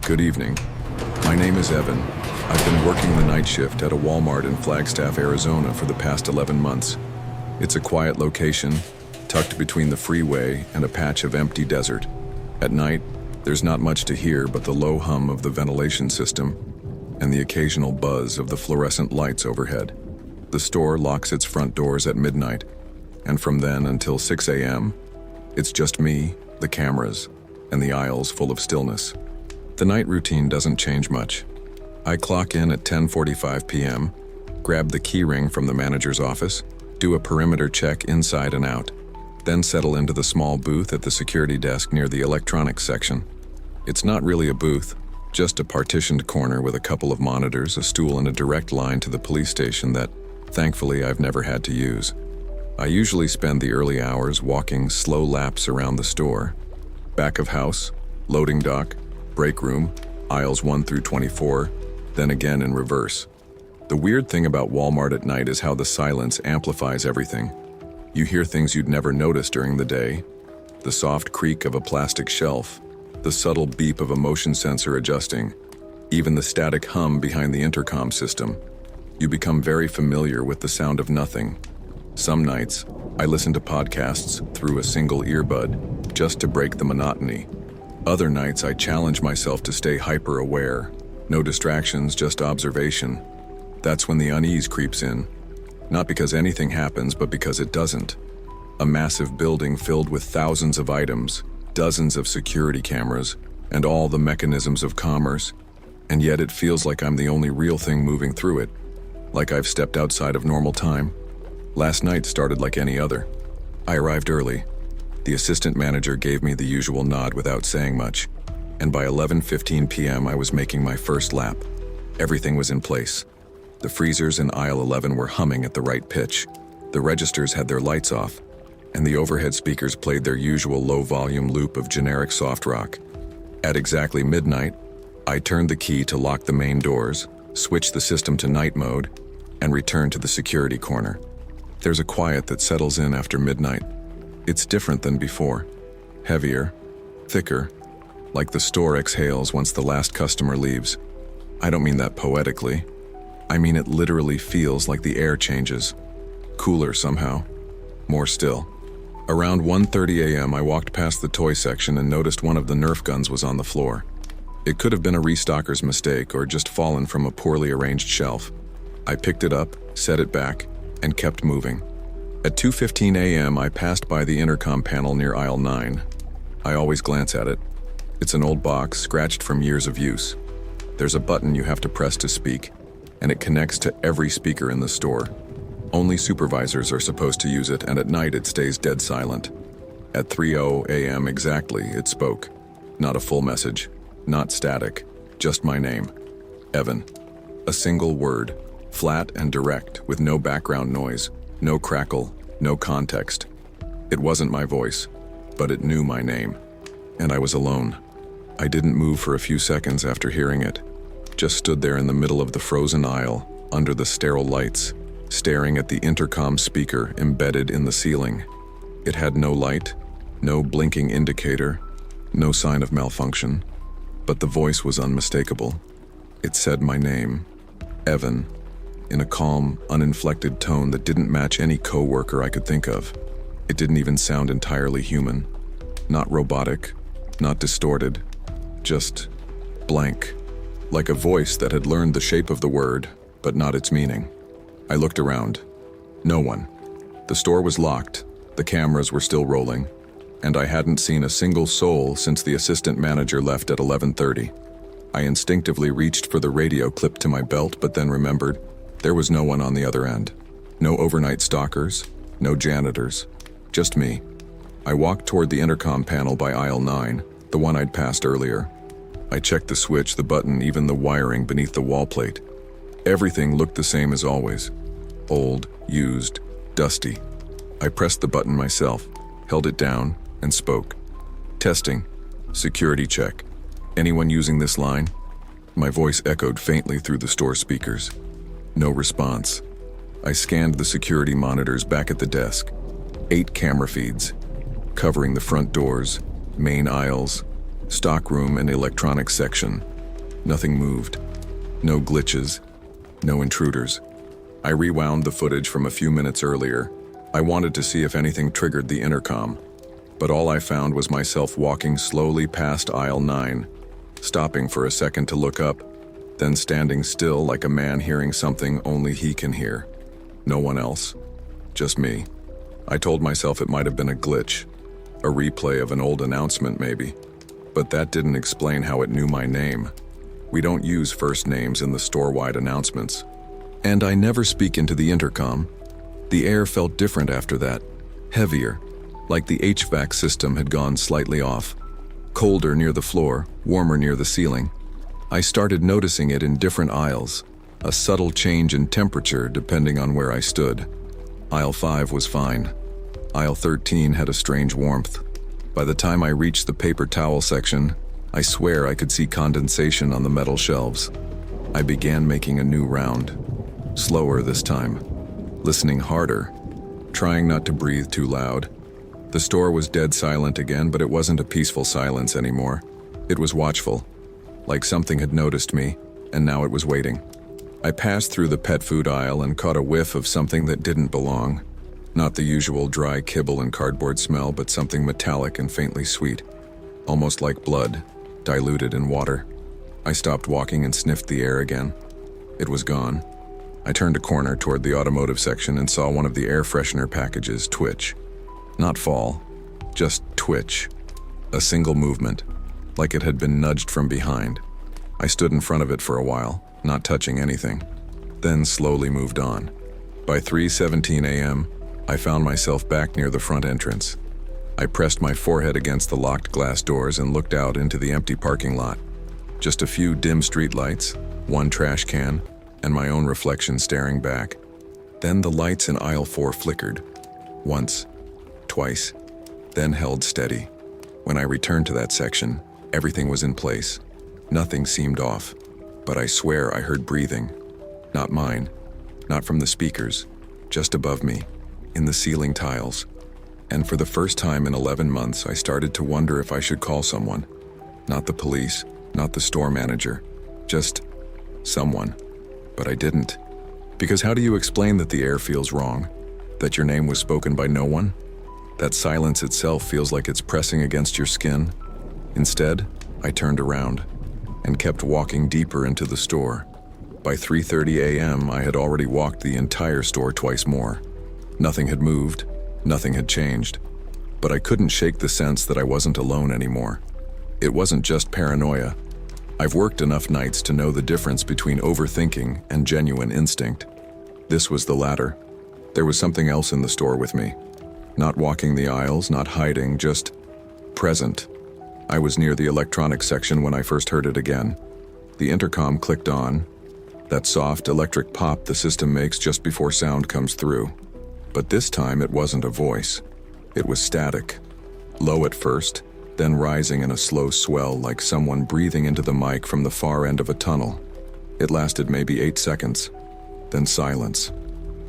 Good evening. My name is Evan. I've been working the night shift at a Walmart in Flagstaff, Arizona for the past 11 months. It's a quiet location, tucked between the freeway and a patch of empty desert. At night, there's not much to hear but the low hum of the ventilation system and the occasional buzz of the fluorescent lights overhead. The store locks its front doors at midnight, and from then until 6 a.m., it's just me, the cameras, and the aisles full of stillness. The night routine doesn't change much. I clock in at 10:45 p.m., grab the key ring from the manager's office, do a perimeter check inside and out, then settle into the small booth at the security desk near the electronics section. It's not really a booth, just a partitioned corner with a couple of monitors, a stool, and a direct line to the police station that, thankfully, I've never had to use. I usually spend the early hours walking slow laps around the store. Back of house, loading dock, break room, aisles 1 through 24, then again in reverse. The weird thing about Walmart at night is how the silence amplifies everything. You hear things you'd never notice during the day: the soft creak of a plastic shelf, the subtle beep of a motion sensor adjusting, even the static hum behind the intercom system. You become very familiar with the sound of nothing. Some nights, I listen to podcasts through a single earbud, just to break the monotony. Other nights, I challenge myself to stay hyper-aware. No distractions, just observation. That's when the unease creeps in. Not because anything happens, but because it doesn't. A massive building filled with thousands of items, dozens of security cameras, and all the mechanisms of commerce. And yet it feels like I'm the only real thing moving through it. Like I've stepped outside of normal time. Last night started like any other. I arrived early. The assistant manager gave me the usual nod without saying much, and by 11:15 p.m. I was making my first lap. Everything was in place. The freezers in aisle 11 were humming at the right pitch. The registers had their lights off, and the overhead speakers played their usual low-volume loop of generic soft rock. At exactly midnight, I turned the key to lock the main doors, switched the system to night mode, and returned to the security corner. There's a quiet that settles in after midnight. It's different than before. Heavier, thicker, like the store exhales once the last customer leaves. I don't mean that poetically. I mean it literally feels like the air changes. Cooler somehow. More still. Around 1:30 a.m. I walked past the toy section and noticed one of the Nerf guns was on the floor. It could have been a restocker's mistake or just fallen from a poorly arranged shelf. I picked it up, set it back, and kept moving. At 2:15 a.m. I passed by the intercom panel near aisle 9. I always glance at it. It's an old box, scratched from years of use. There's a button you have to press to speak, and it connects to every speaker in the store. Only supervisors are supposed to use it, and at night it stays dead silent. At 3:00 a.m. exactly, it spoke. Not a full message, not static, just my name. Evan. A single word, flat and direct, with no background noise, no crackle, no context. It wasn't my voice, but it knew my name. And I was alone. I didn't move for a few seconds after hearing it. Just stood there in the middle of the frozen aisle, under the sterile lights, staring at the intercom speaker embedded in the ceiling. It had no light, no blinking indicator, no sign of malfunction. But the voice was unmistakable. It said my name, Evan, in a calm, uninflected tone that didn't match any coworker I could think of. It didn't even sound entirely human. Not robotic, not distorted, just blank. Like a voice that had learned the shape of the word, but not its meaning. I looked around. No one. The store was locked, the cameras were still rolling, and I hadn't seen a single soul since the assistant manager left at 11:30. I instinctively reached for the radio clipped to my belt, but then remembered there was no one on the other end. No overnight stalkers, no janitors, just me. I walked toward the intercom panel by aisle 9, the one I'd passed earlier. I checked the switch, the button, even the wiring beneath the wall plate. Everything looked the same as always. Old, used, dusty. I pressed the button myself, held it down, and spoke. Testing. Security check. Anyone using this line? My voice echoed faintly through the store speakers. No response. I scanned the security monitors back at the desk. 8 camera feeds, covering the front doors, main aisles, stockroom and electronics section, Nothing moved. No glitches. No intruders. I rewound the footage from a few minutes earlier. I wanted to see if anything triggered the intercom, but all I found was myself walking slowly past aisle 9, stopping for a second to look up, then standing still like a man hearing something only he can hear. No one else. Just me. I told myself it might have been a glitch, a replay of an old announcement maybe, but that didn't explain how it knew my name. We don't use first names in the store-wide announcements. And I never speak into the intercom. The air felt different after that, heavier, like the HVAC system had gone slightly off. Colder near the floor, warmer near the ceiling. I started noticing it in different aisles, a subtle change in temperature depending on where I stood. Aisle 5 was fine. Aisle 13 had a strange warmth. By the time I reached the paper towel section, I swear I could see condensation on the metal shelves. I began making a new round, slower this time, listening harder, trying not to breathe too loud. The store was dead silent again, but it wasn't a peaceful silence anymore. It was watchful, like something had noticed me, and now it was waiting. I passed through the pet food aisle and caught a whiff of something that didn't belong. Not the usual dry kibble and cardboard smell, but something metallic and faintly sweet, almost like blood, diluted in water. I stopped walking and sniffed the air again. It was gone. I turned a corner toward the automotive section and saw one of the air freshener packages twitch. Not fall, just twitch. A single movement, like it had been nudged from behind. I stood in front of it for a while, not touching anything, then slowly moved on. By 3:17 a.m., I found myself back near the front entrance. I pressed my forehead against the locked glass doors and looked out into the empty parking lot. Just a few dim street lights, one trash can, and my own reflection staring back. Then the lights in aisle 4 flickered. Once, twice, then held steady. When I returned to that section, everything was in place. Nothing seemed off, but I swear I heard breathing. Not mine, not from the speakers, just above me, in the ceiling tiles. And for the first time in 11 months, I started to wonder if I should call someone. Not the police, not the store manager, just someone. But I didn't. Because how do you explain that the air feels wrong? That your name was spoken by no one? That silence itself feels like it's pressing against your skin? Instead, I turned around and kept walking deeper into the store. By 3:30 a.m., I had already walked the entire store twice more. Nothing had moved, nothing had changed, but I couldn't shake the sense that I wasn't alone anymore. It wasn't just paranoia. I've worked enough nights to know the difference between overthinking and genuine instinct. This was the latter. There was something else in the store with me. Not walking the aisles, not hiding, just present. I was near the electronics section when I first heard it again. The intercom clicked on, that soft electric pop the system makes just before sound comes through. But this time it wasn't a voice. It was static. Low at first, then rising in a slow swell like someone breathing into the mic from the far end of a tunnel. It lasted maybe 8 seconds, then silence.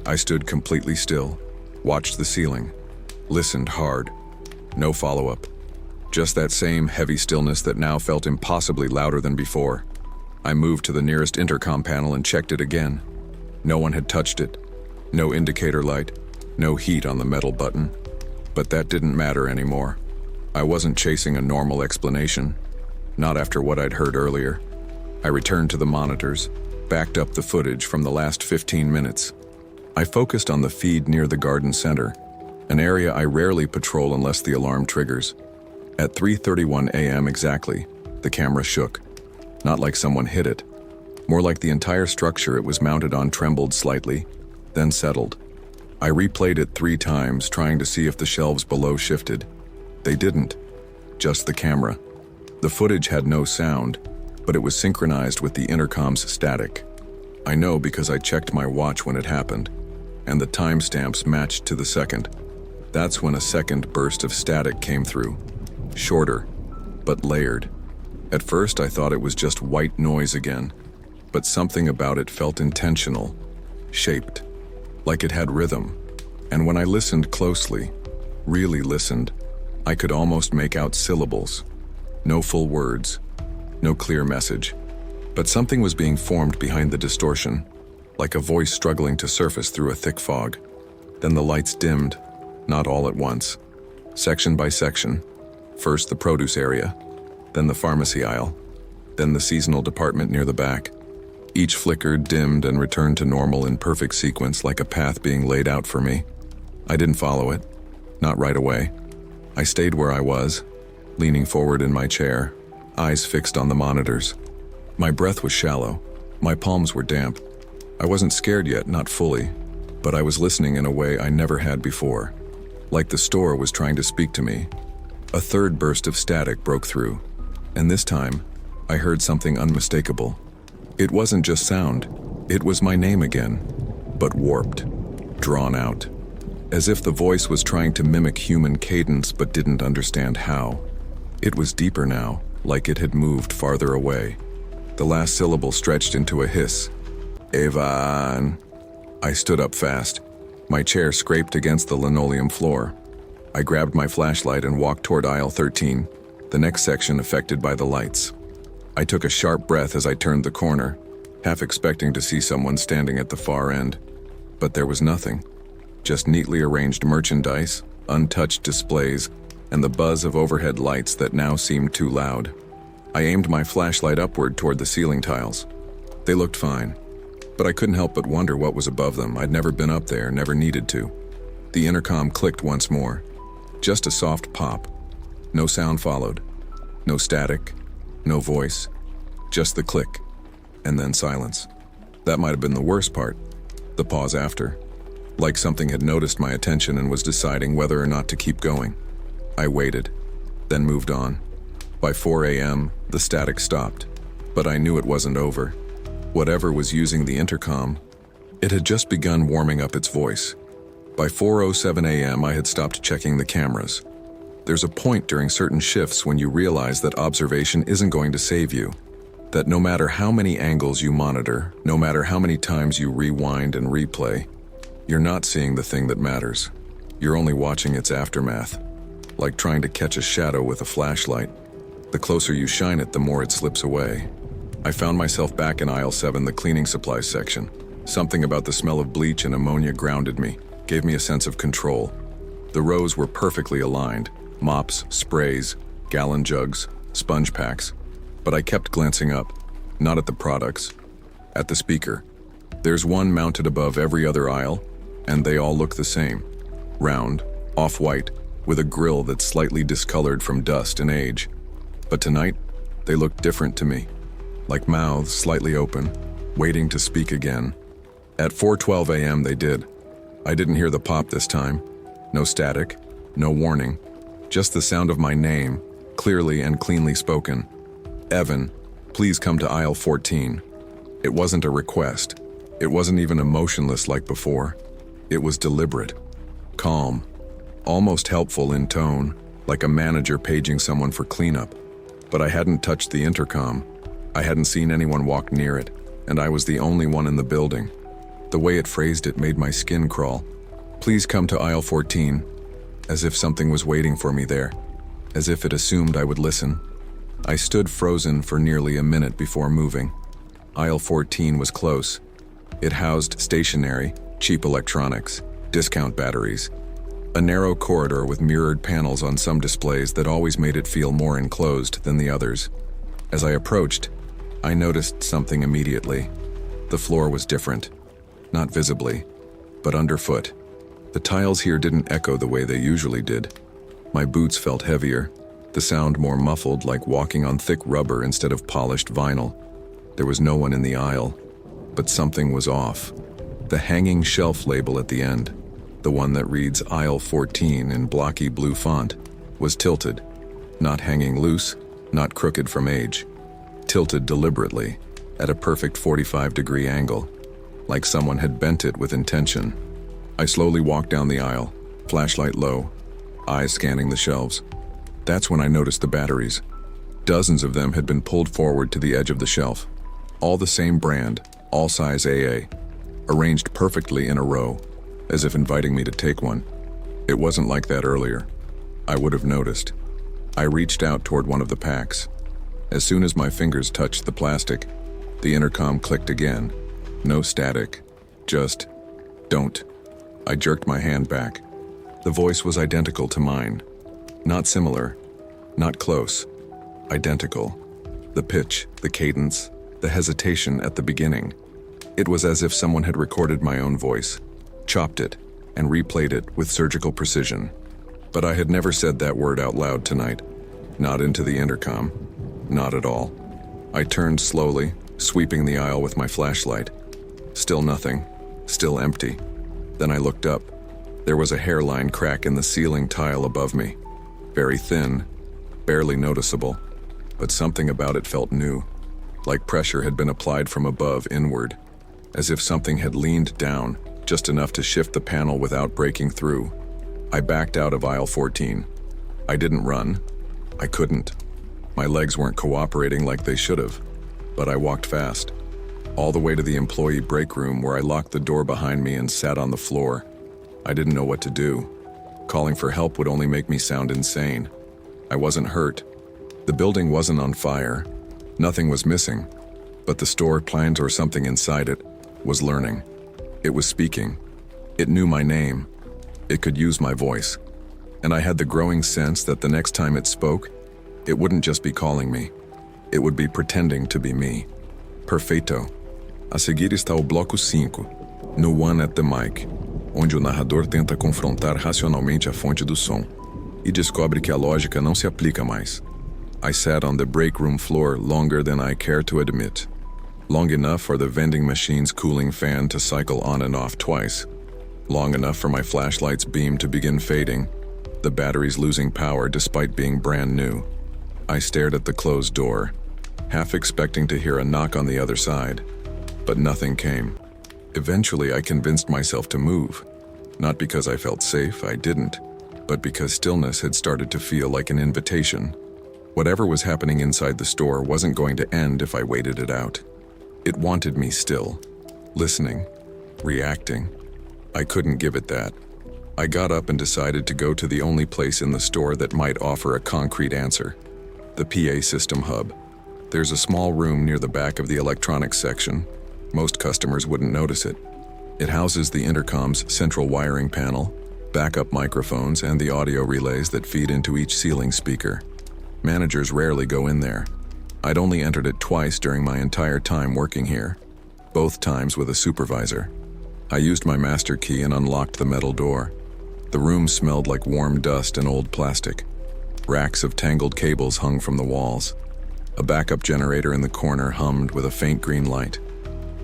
I stood completely still, watched the ceiling, listened hard. No follow-up. Just that same heavy stillness that now felt impossibly louder than before. I moved to the nearest intercom panel and checked it again. No one had touched it. No indicator light, no heat on the metal button. But that didn't matter anymore. I wasn't chasing a normal explanation, not after what I'd heard earlier. I returned to the monitors, backed up the footage from the last 15 minutes. I focused on the feed near the garden center, an area I rarely patrol unless the alarm triggers. At 3:31 a.m. exactly, the camera shook. Not like someone hit it. More like the entire structure it was mounted on trembled slightly, then settled. I replayed it 3 times, trying to see if the shelves below shifted. They didn't. Just the camera. The footage had no sound, but it was synchronized with the intercom's static. I know because I checked my watch when it happened, and the timestamps matched to the second. That's when a second burst of static came through. Shorter, but layered. At first I thought it was just white noise again, but something about it felt intentional, shaped, like it had rhythm. And when I listened closely, really listened, I could almost make out syllables. No full words, no clear message, But something was being formed behind the distortion, like a voice struggling to surface through a thick fog. Then the lights dimmed, not all at once, section by section. First the produce area, then the pharmacy aisle, then the seasonal department near the back. Each flickered, dimmed, and returned to normal in perfect sequence, like a path being laid out for me. I didn't follow it, not right away. I stayed where I was, leaning forward in my chair, eyes fixed on the monitors. My breath was shallow, my palms were damp. I wasn't scared yet, not fully, but I was listening in a way I never had before, like the store was trying to speak to me. A third burst of static broke through, and this time, I heard something unmistakable. It wasn't just sound, it was my name again, but warped, drawn out, as if the voice was trying to mimic human cadence but didn't understand how. It was deeper now, like it had moved farther away. The last syllable stretched into a hiss. Evan. I stood up fast. My chair scraped against the linoleum floor. I grabbed my flashlight and walked toward aisle 13, the next section affected by the lights. I took a sharp breath as I turned the corner, half expecting to see someone standing at the far end. But there was nothing. Just neatly arranged merchandise, untouched displays, and the buzz of overhead lights that now seemed too loud. I aimed my flashlight upward toward the ceiling tiles. They looked fine, but I couldn't help but wonder what was above them. I'd never been up there, never needed to. The intercom clicked once more. Just a soft pop. No sound followed. No static. No voice. Just the click. And then silence. That might have been the worst part. The pause after. Like something had noticed my attention and was deciding whether or not to keep going. I waited, then moved on. By 4 a.m., the static stopped, but I knew it wasn't over. Whatever was using the intercom, it had just begun warming up its voice. By 4:07 a.m., I had stopped checking the cameras. There's a point during certain shifts when you realize that observation isn't going to save you, that no matter how many angles you monitor, no matter how many times you rewind and replay, you're not seeing the thing that matters. You're only watching its aftermath, like trying to catch a shadow with a flashlight. The closer you shine it, the more it slips away. I found myself back in aisle 7, the cleaning supplies section. Something about the smell of bleach and ammonia grounded me, gave me a sense of control. The rows were perfectly aligned. Mops, sprays, gallon jugs, sponge packs. But I kept glancing up, not at the products, at the speaker. There's one mounted above every other aisle, and they all look the same. Round, off-white, with a grill that's slightly discolored from dust and age. But tonight, they looked different to me, like mouths slightly open, waiting to speak again. At 4:12 a.m. they did. I didn't hear the pop this time. No static, no warning, just the sound of my name, clearly and cleanly spoken. Evan, please come to aisle 14. It wasn't a request. It wasn't even emotionless like before. It was deliberate, calm, almost helpful in tone, like a manager paging someone for cleanup. But I hadn't touched the intercom. I hadn't seen anyone walk near it, and I was the only one in the building. The way it phrased it made my skin crawl. Please come to aisle 14, as if something was waiting for me there, as if it assumed I would listen. I stood frozen for nearly a minute before moving. Aisle 14 was close. It housed stationery, cheap electronics, discount batteries, a narrow corridor with mirrored panels on some displays that always made it feel more enclosed than the others. As I approached, I noticed something immediately. The floor was different, not visibly, but underfoot. The tiles here didn't echo the way they usually did. My boots felt heavier, the sound more muffled, like walking on thick rubber instead of polished vinyl. There was no one in the aisle, but something was off. The hanging shelf label at the end, the one that reads aisle 14 in blocky blue font, was tilted, not hanging loose, not crooked from age, tilted deliberately, at a perfect 45-degree angle, like someone had bent it with intention. I slowly walked down the aisle, flashlight low, eyes scanning the shelves. That's when I noticed the batteries. Dozens of them had been pulled forward to the edge of the shelf. All the same brand, all size AA, arranged perfectly in a row, as if inviting me to take one. It wasn't like that earlier. I would have noticed. I reached out toward one of the packs. As soon as my fingers touched the plastic, The intercom clicked again. No static. Just, don't. I jerked my hand back. The voice was identical to mine. Not similar. Not close. Identical. The pitch, the cadence, the hesitation at the beginning. It was as if someone had recorded my own voice, chopped it, and replayed it with surgical precision. But I had never said that word out loud tonight. Not into the intercom. Not at all. I turned slowly, sweeping the aisle with my flashlight. Still nothing. Still empty. Then I looked up. There was a hairline crack in the ceiling tile above me. Very thin, barely noticeable, but something about it felt new, like pressure had been applied from above inward, as if something had leaned down, just enough to shift the panel without breaking through. I backed out of aisle 14. I didn't run. I couldn't. My legs weren't cooperating like they should have, but I walked fast, all the way to the employee break room where I locked the door behind me and sat on the floor. I didn't know what to do. Calling for help would only make me sound insane. I wasn't hurt. The building wasn't on fire. Nothing was missing. But the store plant or something inside it was learning. It was speaking. It knew my name. It could use my voice. And I had the growing sense that the next time it spoke, it wouldn't just be calling me. It would be pretending to be me. Perfeito. A seguir está o bloco 5, no One at the Mic, onde o narrador tenta confrontar racionalmente a fonte do som e descobre que a lógica não se aplica mais. I sat on the break room floor longer than I care to admit. Long enough for the vending machine's cooling fan to cycle on and off twice. Long enough for my flashlight's beam to begin fading, the batteries losing power despite being brand new. I stared at the closed door, half expecting to hear a knock on the other side, but nothing came. Eventually, I convinced myself to move. Not because I felt safe, I didn't, but because stillness had started to feel like an invitation. Whatever was happening inside the store wasn't going to end if I waited it out. It wanted me still, listening, reacting. I couldn't give it that. I got up and decided to go to the only place in the store that might offer a concrete answer. The PA system hub. There's a small room near the back of the electronics section. Most customers wouldn't notice it. It houses the intercom's central wiring panel, backup microphones, and the audio relays that feed into each ceiling speaker. Managers rarely go in there. I'd only entered it twice during my entire time working here, both times with a supervisor. I used my master key and unlocked the metal door. The room smelled like warm dust and old plastic. Racks of tangled cables hung from the walls. A backup generator in the corner hummed with a faint green light.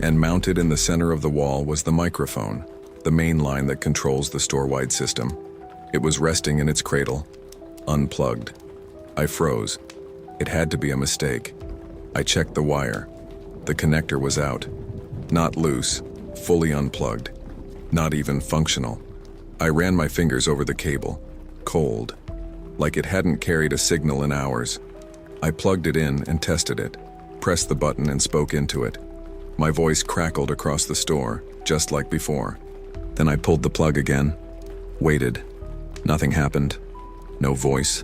And mounted in the center of the wall was the microphone, the main line that controls the store-wide system. It was resting in its cradle, unplugged. I froze. It had to be a mistake. I checked the wire. The connector was out. Not loose, fully unplugged. Not even functional. I ran my fingers over the cable, cold, like it hadn't carried a signal in hours. I plugged it in and tested it, pressed the button and spoke into it. My voice crackled across the store, just like before. Then I pulled the plug again, waited. Nothing happened. No voice,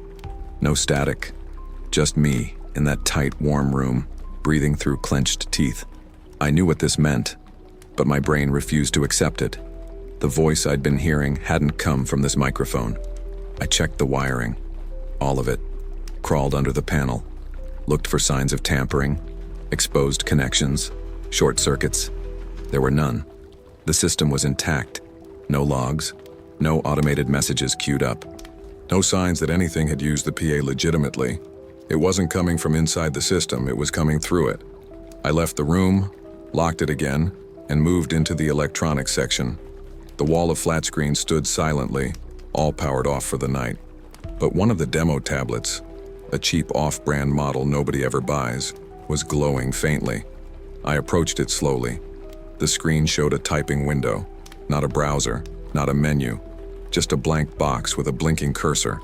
no static. Just me in that tight, warm room, breathing through clenched teeth. I knew what this meant, but my brain refused to accept it. The voice I'd been hearing hadn't come from this microphone. I checked the wiring, all of it, crawled under the panel, looked for signs of tampering, exposed connections, short circuits. There were none. The system was intact. No logs, no automated messages queued up. No signs that anything had used the PA legitimately. It wasn't coming from inside the system, it was coming through it. I left the room, locked it again, and moved into the electronics section. The wall of flat screens stood silently, all powered off for the night. But one of the demo tablets, a cheap off-brand model nobody ever buys, was glowing faintly. I approached it slowly. The screen showed a typing window, not a browser, not a menu, just a blank box with a blinking cursor.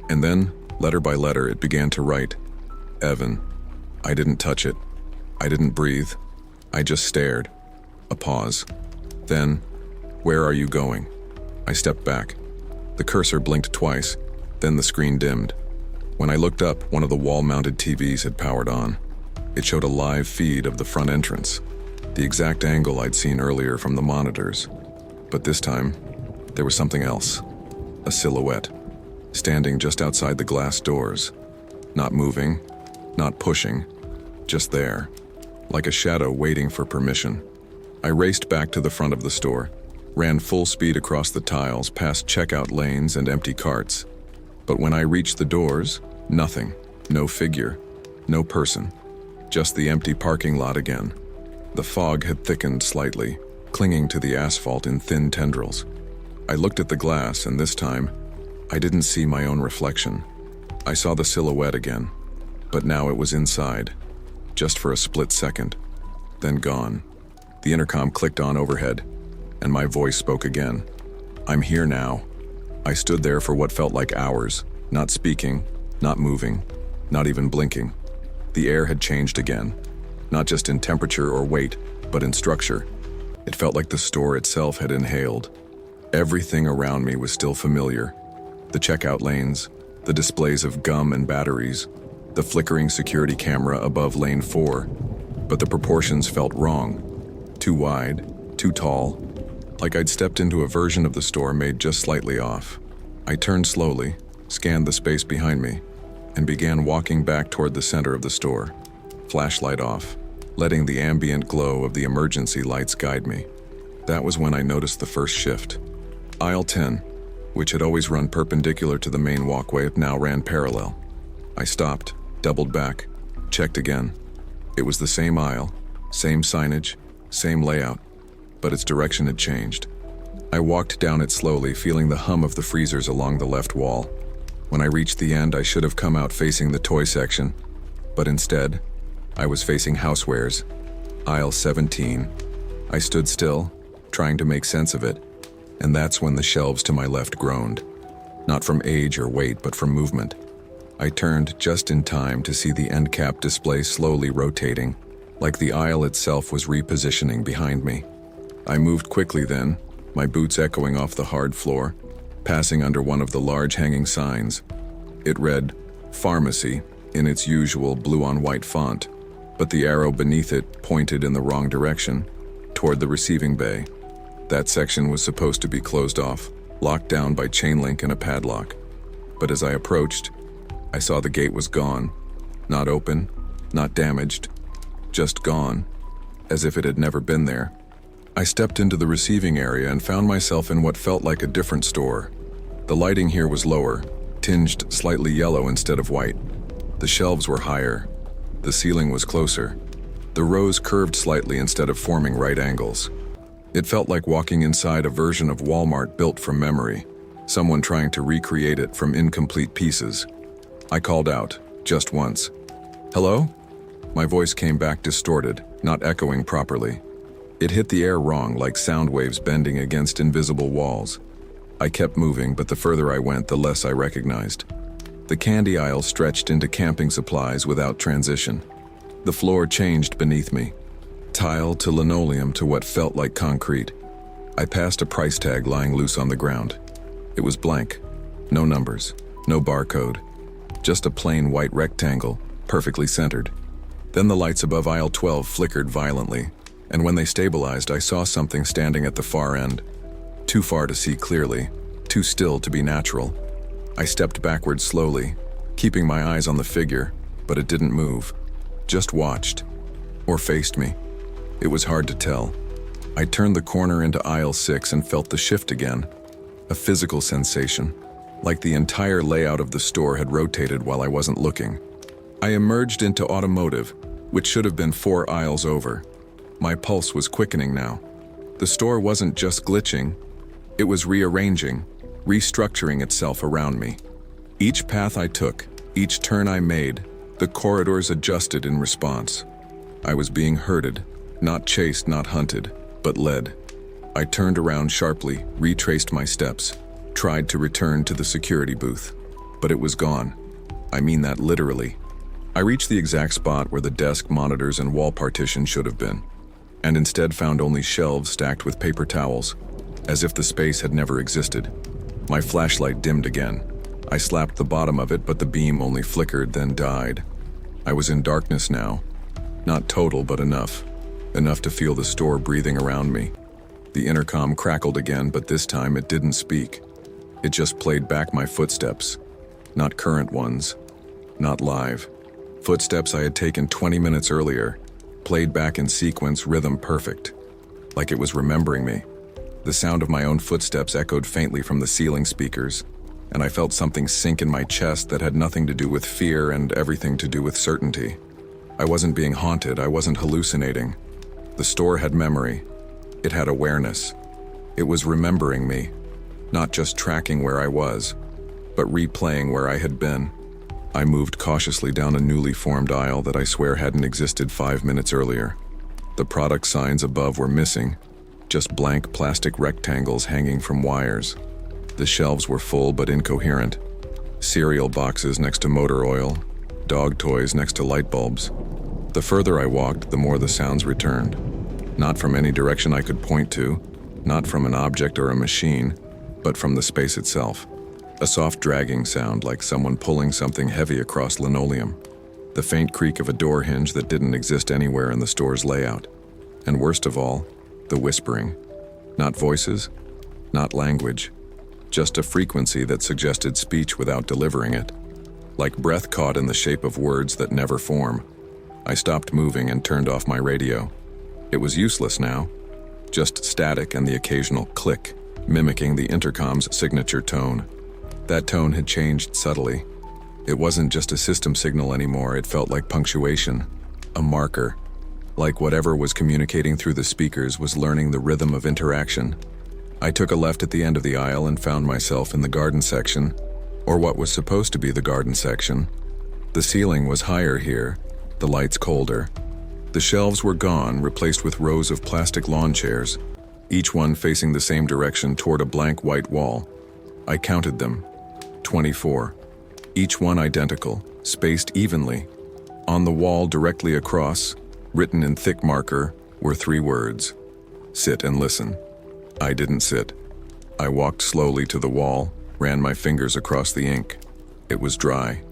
And then, letter by letter, it began to write, Evan. I didn't touch it. I didn't breathe. I just stared. A pause. Then, where are you going? I stepped back. The cursor blinked twice, then the screen dimmed. When I looked up, one of the wall-mounted TVs had powered on. It showed a live feed of the front entrance, the exact angle I'd seen earlier from the monitors. But this time, there was something else. A silhouette, standing just outside the glass doors. Not moving, not pushing, just there, like a shadow waiting for permission. I raced back to the front of the store, ran full speed across the tiles, past checkout lanes and empty carts. But when I reached the doors, nothing. No figure, no person. Just the empty parking lot again. The fog had thickened slightly, clinging to the asphalt in thin tendrils. I looked at the glass, and this time, I didn't see my own reflection. I saw the silhouette again, but now it was inside, just for a split second, then gone. The intercom clicked on overhead, and my voice spoke again. I'm here now. I stood there for what felt like hours, not speaking, not moving, not even blinking. The air had changed again, not just in temperature or weight, but in structure. It felt like the store itself had inhaled. Everything around me was still familiar. The checkout lanes, the displays of gum and batteries, the flickering security camera above lane 4, but the proportions felt wrong. Too wide, too tall, like I'd stepped into a version of the store made just slightly off. I turned slowly, scanned the space behind me, and began walking back toward the center of the store, flashlight off, letting the ambient glow of the emergency lights guide me. That was when I noticed the first shift. Aisle 10, which had always run perpendicular to the main walkway, now ran parallel. I stopped, doubled back, checked again. It was the same aisle, same signage, same layout, but its direction had changed. I walked down it slowly, feeling the hum of the freezers along the left wall. When I reached the end, I should have come out facing the toy section, but instead, I was facing housewares, aisle 17. I stood still, trying to make sense of it, and that's when the shelves to my left groaned. Not from age or weight, but from movement. I turned just in time to see the end cap display slowly rotating, like the aisle itself was repositioning behind me. I moved quickly then, my boots echoing off the hard floor, passing under one of the large hanging signs. It read, "Pharmacy," in its usual blue-on-white font, but the arrow beneath it pointed in the wrong direction, toward the receiving bay. That section was supposed to be closed off, locked down by chain link and a padlock. But as I approached, I saw the gate was gone. Not open, not damaged, just gone, as if it had never been there. I stepped into the receiving area and found myself in what felt like a different store. The lighting here was lower, tinged slightly yellow instead of white. The shelves were higher. The ceiling was closer. The rows curved slightly instead of forming right angles. It felt like walking inside a version of Walmart built from memory, someone trying to recreate it from incomplete pieces. I called out, just once. "Hello?" My voice came back distorted, not echoing properly. It hit the air wrong, like sound waves bending against invisible walls. I kept moving, but the further I went, the less I recognized. The candy aisle stretched into camping supplies without transition. The floor changed beneath me, tile to linoleum to what felt like concrete. I passed a price tag lying loose on the ground. It was blank. No numbers, no barcode. Just a plain white rectangle, perfectly centered. Then the lights above aisle 12 flickered violently, and when they stabilized, I saw something standing at the far end. Too far to see clearly, too still to be natural. I stepped backwards slowly, keeping my eyes on the figure, but it didn't move. Just watched. Or faced me. It was hard to tell. I turned the corner into aisle 6 and felt the shift again. A physical sensation, like the entire layout of the store had rotated while I wasn't looking. I emerged into automotive, which should have been 4 aisles over. My pulse was quickening now. The store wasn't just glitching, it was rearranging, restructuring itself around me. Each path I took, each turn I made, the corridors adjusted in response. I was being herded, not chased, not hunted, but led. I turned around sharply, retraced my steps, tried to return to the security booth, but it was gone. I mean that literally. I reached the exact spot where the desk, monitors, and wall partition should have been, and instead found only shelves stacked with paper towels, as if the space had never existed. My flashlight dimmed again. I slapped the bottom of it, but the beam only flickered, then died. I was in darkness now, Not total, but enough. Enough to feel the store breathing around me. The intercom crackled again, but this time it didn't speak. It just played back my footsteps. Not current ones. Not live. Footsteps I had taken 20 minutes earlier, played back in sequence, rhythm perfect. Like it was remembering me. The sound of my own footsteps echoed faintly from the ceiling speakers, and I felt something sink in my chest that had nothing to do with fear and everything to do with certainty. I wasn't being haunted, I wasn't hallucinating. The store had memory. It had awareness. It was remembering me, not just tracking where I was, but replaying where I had been. I moved cautiously down a newly formed aisle that I swear hadn't existed 5 minutes earlier. The product signs above were missing, just blank plastic rectangles hanging from wires. The shelves were full but incoherent. Cereal boxes next to motor oil, dog toys next to light bulbs. The further I walked, the more the sounds returned. Not from any direction I could point to, not from an object or a machine, but from the space itself. A soft dragging sound like someone pulling something heavy across linoleum. The faint creak of a door hinge that didn't exist anywhere in the store's layout. And worst of all, the whispering. Not voices, not language, just a frequency that suggested speech without delivering it. Like breath caught in the shape of words that never form. I stopped moving and turned off my radio. It was useless now, just static and the occasional click, mimicking the intercom's signature tone. That tone had changed subtly. It wasn't just a system signal anymore, it felt like punctuation, a marker. Like whatever was communicating through the speakers was learning the rhythm of interaction. I took a left at the end of the aisle and found myself in the garden section, or what was supposed to be the garden section. The ceiling was higher here, the lights colder. The shelves were gone, replaced with rows of plastic lawn chairs, each one facing the same direction toward a blank white wall. I counted them, 24. Each one identical, spaced evenly. On the wall directly across, written in thick marker, were 3 words: sit and listen. I didn't sit. I walked slowly to the wall, ran my fingers across the ink. It was dry,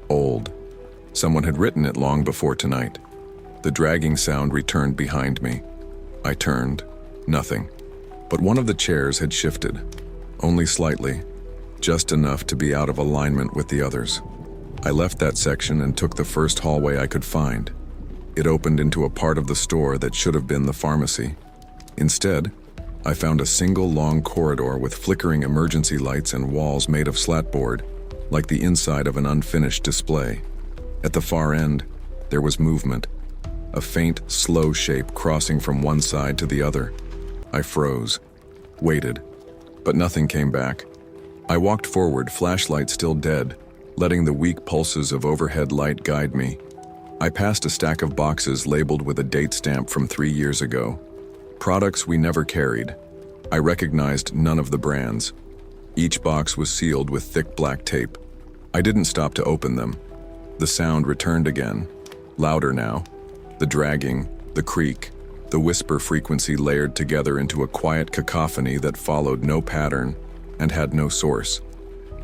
old. Someone had written it long before tonight. The dragging sound returned behind me. I turned, nothing. But one of the chairs had shifted, only slightly, just enough to be out of alignment with the others. I left that section and took the first hallway I could find. It opened into a part of the store that should have been the pharmacy. Instead, I found a single long corridor with flickering emergency lights and walls made of slatboard, like the inside of an unfinished display. At the far end, there was movement, a faint, slow shape crossing from one side to the other. I froze, waited, but nothing came back. I walked forward, flashlight still dead, letting the weak pulses of overhead light guide me. I passed a stack of boxes labeled with a date stamp from 3 years ago. Products we never carried. I recognized none of the brands. Each box was sealed with thick black tape. I didn't stop to open them. The sound returned again, louder now. The dragging, the creak, the whisper frequency layered together into a quiet cacophony that followed no pattern and had no source.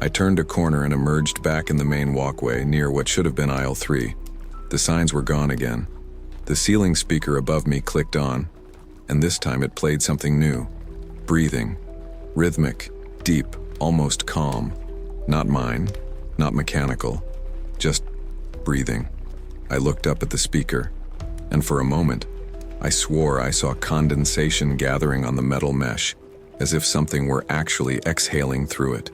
I turned a corner and emerged back in the main walkway near what should have been aisle 3. The signs were gone again. The ceiling speaker above me clicked on, and this time it played something new. Breathing. Rhythmic, deep, almost calm. Not mine, not mechanical, just breathing. I looked up at the speaker, and for a moment, I swore I saw condensation gathering on the metal mesh, as if something were actually exhaling through it.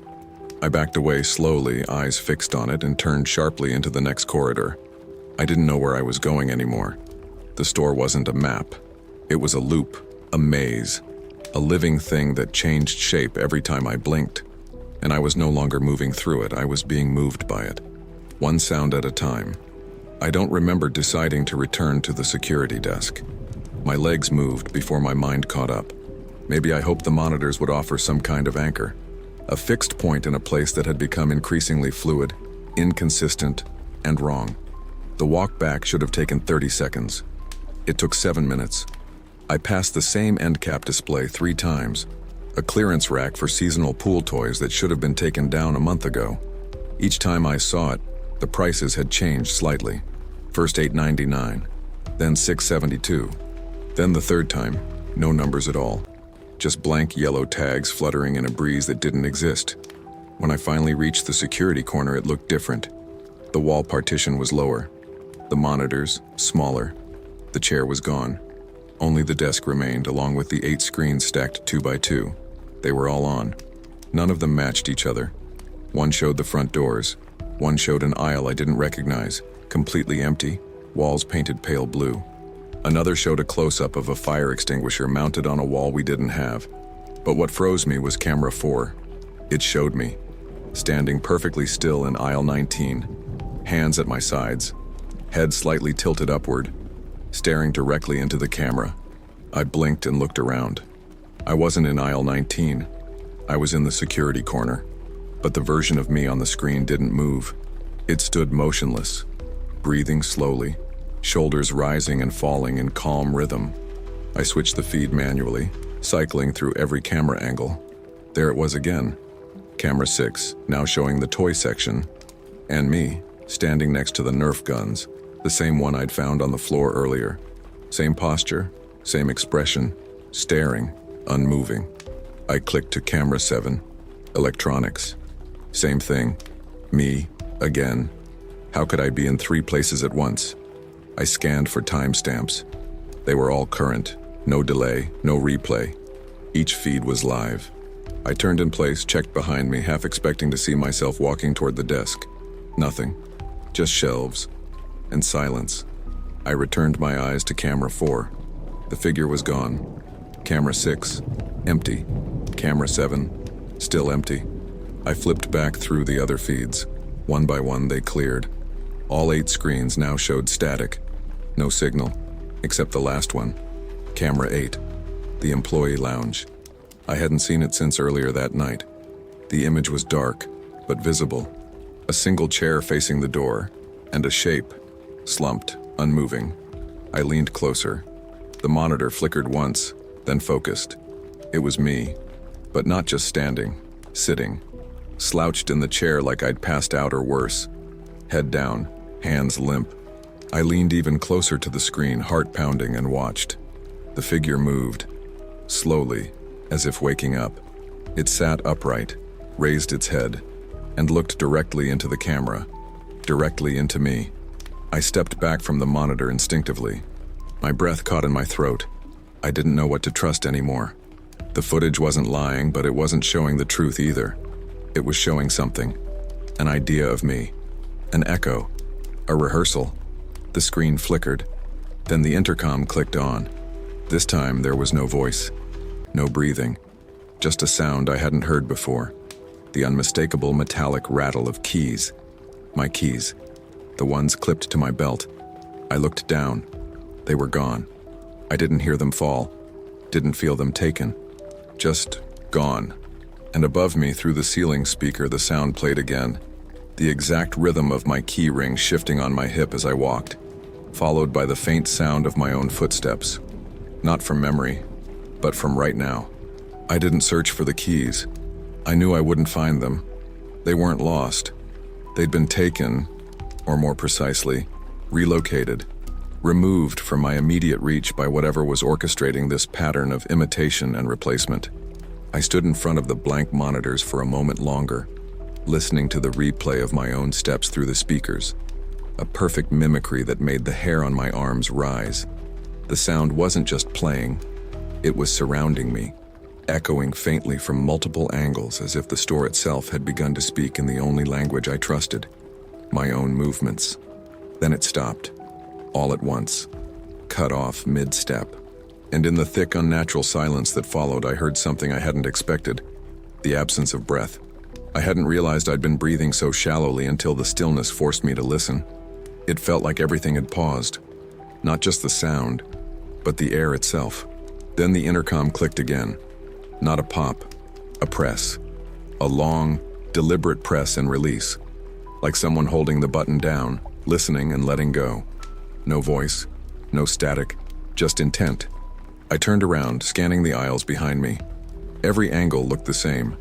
I backed away slowly, eyes fixed on it, and turned sharply into the next corridor. I didn't know where I was going anymore. The store wasn't a map. It was a loop, a maze, a living thing that changed shape every time I blinked. And I was no longer moving through it, I was being moved by it. One sound at a time. I don't remember deciding to return to the security desk. My legs moved before my mind caught up. Maybe I hoped the monitors would offer some kind of anchor. A fixed point in a place that had become increasingly fluid, inconsistent, and wrong. The walk back should have taken 30 seconds. It took 7 minutes. I passed the same end cap display 3 times, a clearance rack for seasonal pool toys that should have been taken down a month ago. Each time I saw it, the prices had changed slightly. First $8.99, then 672. Then the third time, no numbers at all. Just blank yellow tags fluttering in a breeze that didn't exist. When I finally reached the security corner, it looked different. The wall partition was lower. The monitors, smaller. The chair was gone. Only the desk remained, along with the 8 screens stacked 2 by 2. They were all on. None of them matched each other. One showed the front doors. One showed an aisle I didn't recognize, completely empty, walls painted pale blue. Another showed a close-up of a fire extinguisher mounted on a wall we didn't have. But what froze me was camera 4. It showed me, standing perfectly still in aisle 19, hands at my sides, head slightly tilted upward, staring directly into the camera. I blinked and looked around. I wasn't in aisle 19. I was in the security corner. But the version of me on the screen didn't move. It stood motionless, breathing slowly, shoulders rising and falling in calm rhythm. I switched the feed manually, cycling through every camera angle. There it was again. Camera 6, now showing the toy section, and me, standing next to the Nerf guns, the same one I'd found on the floor earlier. Same posture, same expression, staring, unmoving. I clicked to camera 7, electronics. Same thing. Me, again. How could I be in 3 places at once? I scanned for timestamps. They were all current, no delay, no replay. Each feed was live. I turned in place, checked behind me, half expecting to see myself walking toward the desk. Nothing. Just shelves. And silence. I returned my eyes to camera 4. The figure was gone. Camera 6, empty. Camera 7, still empty. I flipped back through the other feeds. One by one, they cleared. All 8 screens now showed static. No signal, except the last one. Camera 8, the employee lounge. I hadn't seen it since earlier that night. The image was dark, but visible. A single chair facing the door, and a shape, slumped, unmoving. I leaned closer. The monitor flickered once, then focused. It was me, but not just standing, sitting. Slouched in the chair like I'd passed out or worse. Head down, hands limp. I leaned even closer to the screen, heart pounding, and watched. The figure moved, slowly, as if waking up. It sat upright, raised its head, and looked directly into the camera, directly into me. I stepped back from the monitor instinctively. My breath caught in my throat. I didn't know what to trust anymore. The footage wasn't lying, but it wasn't showing the truth either. It was showing something. An idea of me. An echo. A rehearsal. The screen flickered. Then the intercom clicked on. This time there was no voice. No breathing. Just a sound I hadn't heard before. The unmistakable metallic rattle of keys. My keys. The ones clipped to my belt. I looked down. They were gone. I didn't hear them fall. Didn't feel them taken. Just gone. And above me, through the ceiling speaker, the sound played again. The exact rhythm of my key ring shifting on my hip as I walked, followed by the faint sound of my own footsteps. Not from memory, but from right now. I didn't search for the keys. I knew I wouldn't find them. They weren't lost. They'd been taken, or more precisely, relocated, removed from my immediate reach by whatever was orchestrating this pattern of imitation and replacement. I stood in front of the blank monitors for a moment longer, listening to the replay of my own steps through the speakers, a perfect mimicry that made the hair on my arms rise. The sound wasn't just playing, it was surrounding me, echoing faintly from multiple angles as if the store itself had begun to speak in the only language I trusted, my own movements. Then it stopped, all at once, cut off mid-step. And in the thick, unnatural silence that followed, I heard something I hadn't expected, the absence of breath. I hadn't realized I'd been breathing so shallowly until the stillness forced me to listen. It felt like everything had paused, not just the sound, but the air itself. Then the intercom clicked again. Not a pop, a press. A long, deliberate press and release, like someone holding the button down, listening and letting go. No voice, no static, just intent. I turned around, scanning the aisles behind me. Every angle looked the same.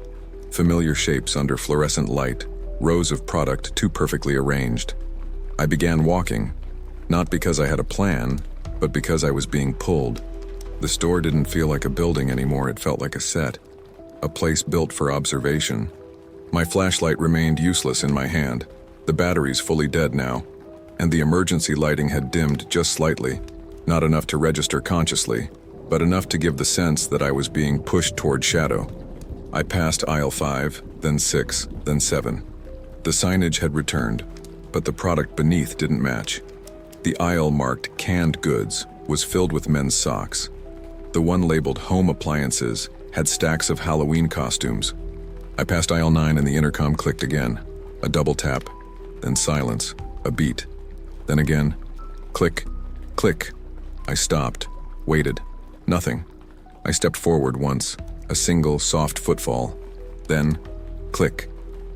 Familiar shapes under fluorescent light, rows of product too perfectly arranged. I began walking, not because I had a plan, But because I was being pulled, the store didn't feel like a building anymore, it felt like a set, a place built for observation. My flashlight remained useless in my hand, the batteries fully dead now, and the emergency lighting had dimmed just slightly, not enough to register consciously, but enough to give the sense that I was being pushed toward shadow. I passed aisle 5, then 6, then 7. The signage had returned, but the product beneath didn't match. The aisle marked canned goods was filled with men's socks. The one labeled home appliances had stacks of Halloween costumes. I passed aisle 9 and the intercom clicked again. A double tap, then silence, a beat. Then again, click, click. I stopped, waited, nothing. I stepped forward once, a single soft footfall. Then, click.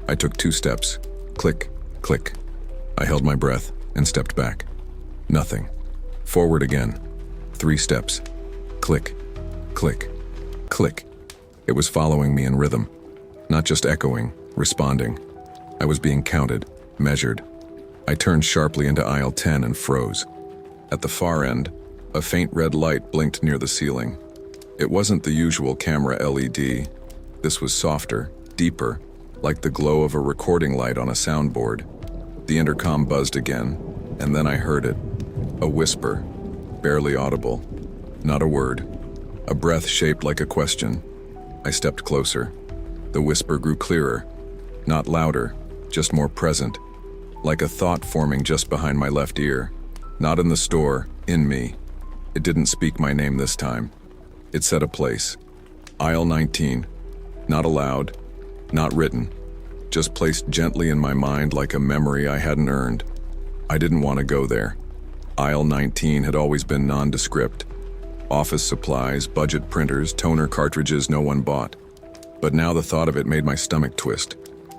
I took 2 steps, click, click. I held my breath and stepped back. Nothing. Forward again. 3 steps. Click, click, click. It was following me in rhythm, not just echoing, responding. I was being counted, measured. I turned sharply into aisle 10 and froze. At the far end, a faint red light blinked near the ceiling. It wasn't the usual camera LED. This was softer, deeper, like the glow of a recording light on a soundboard. The intercom buzzed again, and then I heard it. A whisper, barely audible. Not a word. A breath shaped like a question. I stepped closer. The whisper grew clearer. Not louder, just more present. Like a thought forming just behind my left ear. Not in the store, in me. It didn't speak my name this time. It said a place. Aisle 19. Not aloud, not written. Just placed gently in my mind like a memory I hadn't earned. I didn't want to go there. Aisle 19 had always been nondescript. Office supplies, budget printers, toner cartridges no one bought. But now the thought of it made my stomach twist.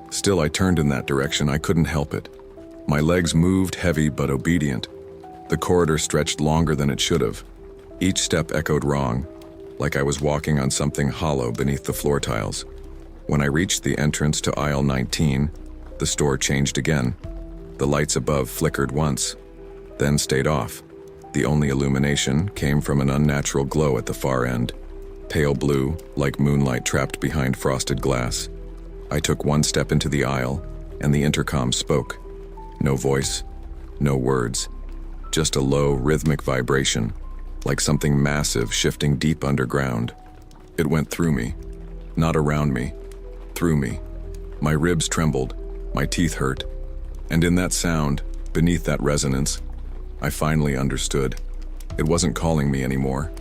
Still, I turned in that direction. I couldn't help it. My legs moved, heavy but obedient. The corridor stretched longer than it should have. Each step echoed wrong, like I was walking on something hollow beneath the floor tiles. When I reached the entrance to aisle 19, the store changed again. The lights above flickered once, then stayed off. The only illumination came from an unnatural glow at the far end, pale blue, like moonlight trapped behind frosted glass. I took 1 step into the aisle, and the intercom spoke. No voice, no words, just a low, rhythmic vibration, like something massive shifting deep underground. It went through me, not around me, through me. My ribs trembled, my teeth hurt, and in that sound, beneath that resonance, I finally understood. It wasn't calling me anymore.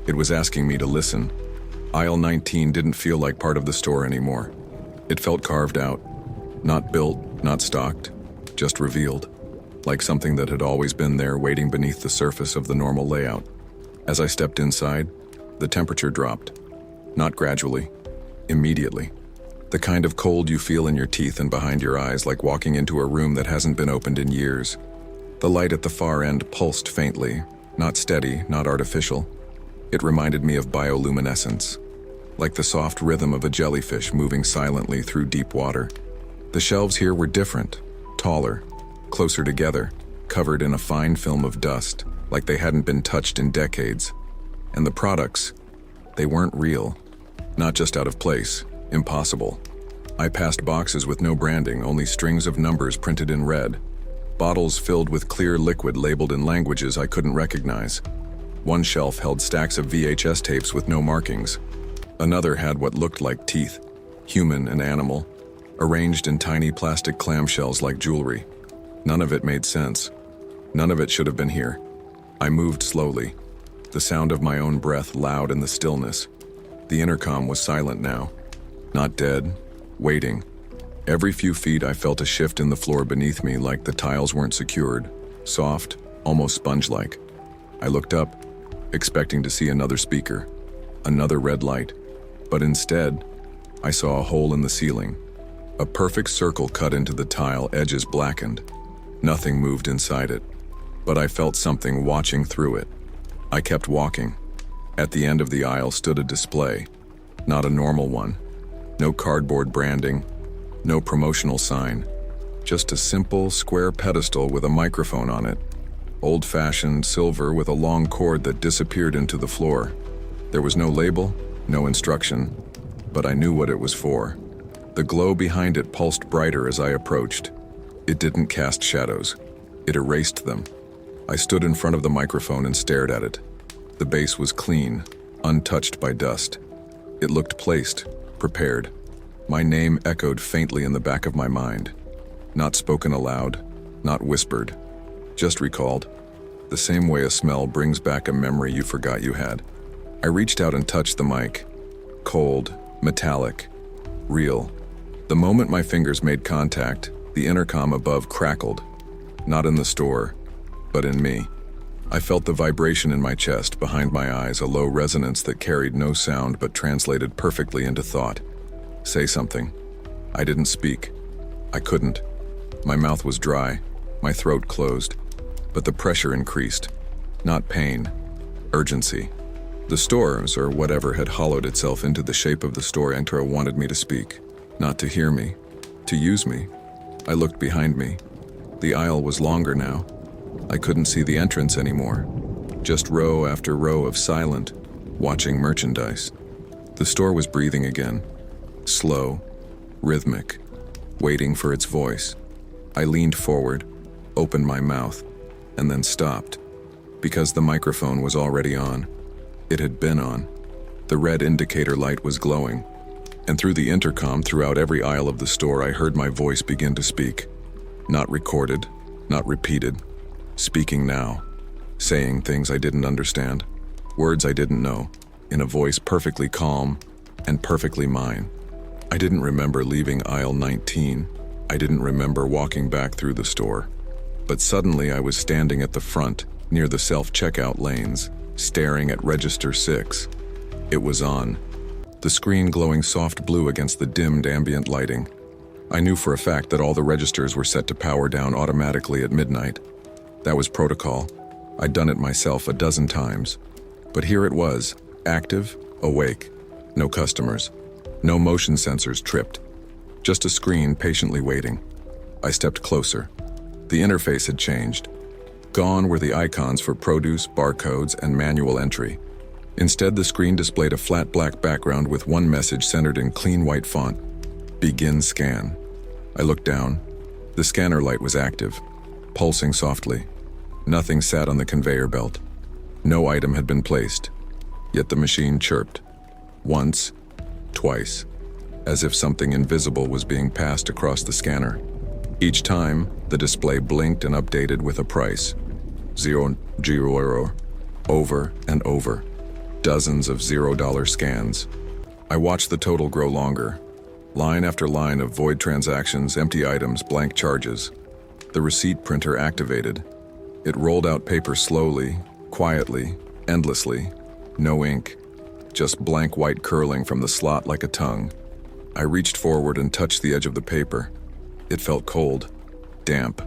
It was asking me to listen. Aisle 19 didn't feel like part of the store anymore. It felt carved out, not built, not stocked, just revealed, like something that had always been there waiting beneath the surface of the normal layout. As I stepped inside, the temperature dropped. Not gradually, immediately. The kind of cold you feel in your teeth and behind your eyes, like walking into a room that hasn't been opened in years. The light at the far end pulsed faintly, not steady, not artificial. It reminded me of bioluminescence, like the soft rhythm of a jellyfish moving silently through deep water. The shelves here were different, taller, closer together, covered in a fine film of dust, like they hadn't been touched in decades. And the products, they weren't real, not just out of place, impossible. I passed boxes with no branding, only strings of numbers printed in red. Bottles filled with clear liquid labeled in languages I couldn't recognize. One shelf held stacks of VHS tapes with no markings. Another had what looked like teeth, human and animal, arranged in tiny plastic clamshells like jewelry. None of it made sense. None of it should have been here. I moved slowly, the sound of my own breath loud in the stillness. The intercom was silent now. Not dead, waiting. Every few feet I felt a shift in the floor beneath me, like the tiles weren't secured, soft, almost sponge-like. I looked up, expecting to see another speaker, another red light, but instead, I saw a hole in the ceiling. A perfect circle cut into the tile, edges blackened. Nothing moved inside it, but I felt something watching through it. I kept walking. At the end of the aisle stood a display, not a normal one. No cardboard branding, no promotional sign, just a simple, square pedestal with a microphone on it. old-fashioned silver with a long cord that disappeared into the floor. There was no label, no instruction, but I knew what it was for. The glow behind it pulsed brighter as I approached. It didn't cast shadows. It erased them. I stood in front of the microphone and stared at it. The base was clean, untouched by dust. It looked placed, prepared. My name echoed faintly in the back of my mind. Not spoken aloud, not whispered, just recalled. The same way a smell brings back a memory you forgot you had. I reached out and touched the mic. Cold, metallic, real. The moment my fingers made contact, the intercom above crackled. Not in the store, but in me. I felt the vibration in my chest, behind my eyes, a low resonance that carried no sound but translated perfectly into thought. Say something. I didn't speak. I couldn't. My mouth was dry, my throat closed, but the pressure increased. Not pain, urgency. The stores, or whatever, had hollowed itself into the shape of the store. Entro wanted me to speak, not to hear me, to use me. I looked behind me. The aisle was longer now. I couldn't see the entrance anymore. Just row after row of silent, watching merchandise. The store was breathing again. Slow, rhythmic, waiting for its voice. I leaned forward, opened my mouth, and then stopped, because the microphone was already on. It had been on. The red indicator light was glowing, and through the intercom throughout every aisle of the store I heard my voice begin to speak. Not recorded, not repeated. Speaking now, saying things I didn't understand, words I didn't know, in a voice perfectly calm and perfectly mine. I didn't remember leaving aisle 19. I didn't remember walking back through the store. But suddenly I was standing at the front, near the self-checkout lanes, staring at register 6. It was on. The screen glowing soft blue against the dimmed ambient lighting. I knew for a fact that all the registers were set to power down automatically at midnight. That was protocol. I'd done it myself a dozen times. But here it was, active, awake. No customers. No motion sensors tripped. Just a screen patiently waiting. I stepped closer. The interface had changed. Gone were the icons for produce, barcodes, and manual entry. Instead, the screen displayed a flat black background with one message centered in clean white font. Begin scan. I looked down. The scanner light was active, pulsing softly. Nothing sat on the conveyor belt. No item had been placed. Yet the machine chirped. Once, twice, as if something invisible was being passed across the scanner. Each time, the display blinked and updated with a price. 0 euro, over and over. Dozens of $0 scans. I watched the total grow longer. Line after line of void transactions, empty items, blank charges. The receipt printer activated. It rolled out paper slowly, quietly, endlessly. No ink, just blank white curling from the slot like a tongue. I reached forward and touched the edge of the paper. It felt cold, damp.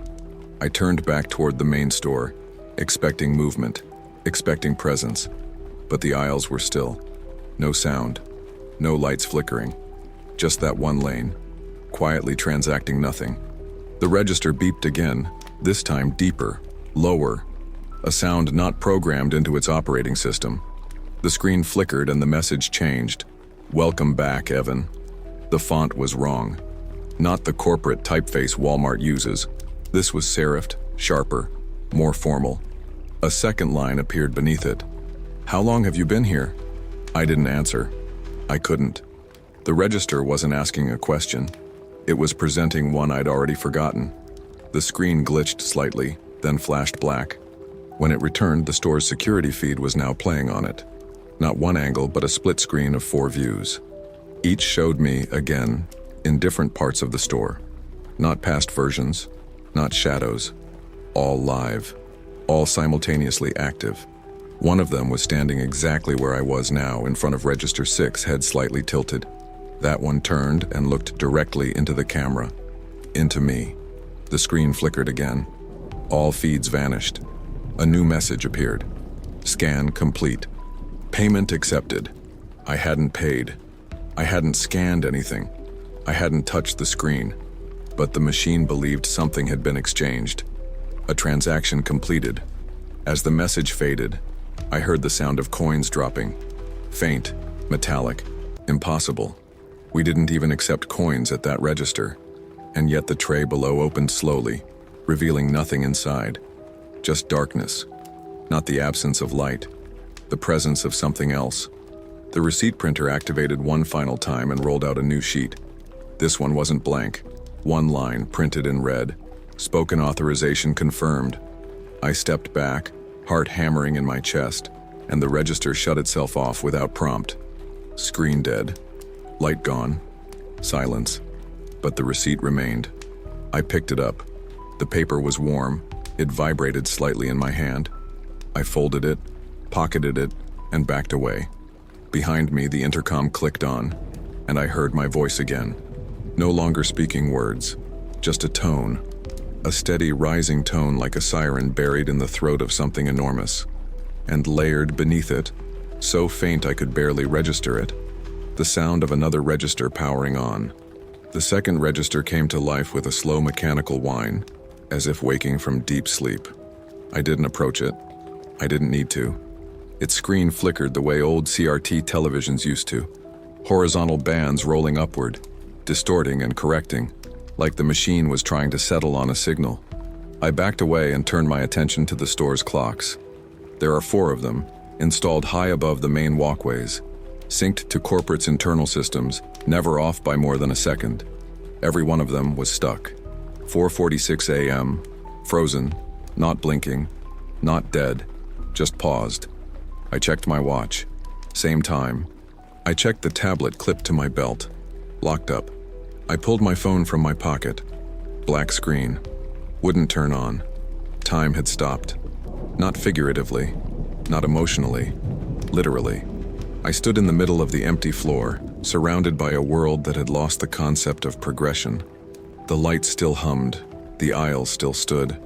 I turned back toward the main store, expecting movement, expecting presence. But the aisles were still. No sound, no lights flickering. Just that one lane, quietly transacting nothing. The register beeped again, this time deeper, lower, a sound not programmed into its operating system. The screen flickered and the message changed. Welcome back, Evan. The font was wrong. Not the corporate typeface Walmart uses. This was serifed, sharper, more formal. A second line appeared beneath it. How long have you been here? I didn't answer. I couldn't. The register wasn't asking a question. It was presenting one I'd already forgotten. The screen glitched slightly, then flashed black. When it returned, the store's security feed was now playing on it. Not one angle, but a split screen of 4 views. Each showed me, again, in different parts of the store. Not past versions, not shadows. All live, all simultaneously active. One of them was standing exactly where I was now, in front of register 6, head slightly tilted. That one turned and looked directly into the camera. Into me. The screen flickered again. All feeds vanished. A new message appeared. Scan complete. Payment accepted. I hadn't paid. I hadn't scanned anything. I hadn't touched the screen. But the machine believed something had been exchanged. A transaction completed. As the message faded, I heard the sound of coins dropping. Faint, metallic, impossible. We didn't even accept coins at that register, and yet the tray below opened slowly, revealing nothing inside. Just darkness. Not the absence of light, the presence of something else. The receipt printer activated one final time and rolled out a new sheet. This one wasn't blank. One line, printed in red. Spoken authorization confirmed. I stepped back, heart hammering in my chest, and the register shut itself off without prompt. Screen dead. Light gone. Silence. But the receipt remained. I picked it up. The paper was warm. It vibrated slightly in my hand. I folded it, pocketed it, and backed away. Behind me, the intercom clicked on, and I heard my voice again. No longer speaking words, just a tone. A steady, rising tone like a siren buried in the throat of something enormous. And layered beneath it, so faint I could barely register it, the sound of another register powering on. The second register came to life with a slow mechanical whine, as if waking from deep sleep. I didn't approach it. I didn't need to. Its screen flickered the way old CRT televisions used to. Horizontal bands rolling upward, distorting and correcting, like the machine was trying to settle on a signal. I backed away and turned my attention to the store's clocks. There are 4 of them, installed high above the main walkways, synced to corporate's internal systems, never off by more than a second. Every one of them was stuck. 4:46 a.m., frozen, not blinking, not dead, just paused. I checked my watch. Same time. I checked the tablet clipped to my belt. Locked up. I pulled my phone from my pocket. Black screen. Wouldn't turn on. Time had stopped. Not figuratively. Not emotionally. Literally. I stood in the middle of the empty floor, surrounded by a world that had lost the concept of progression. The light still hummed. The aisle still stood.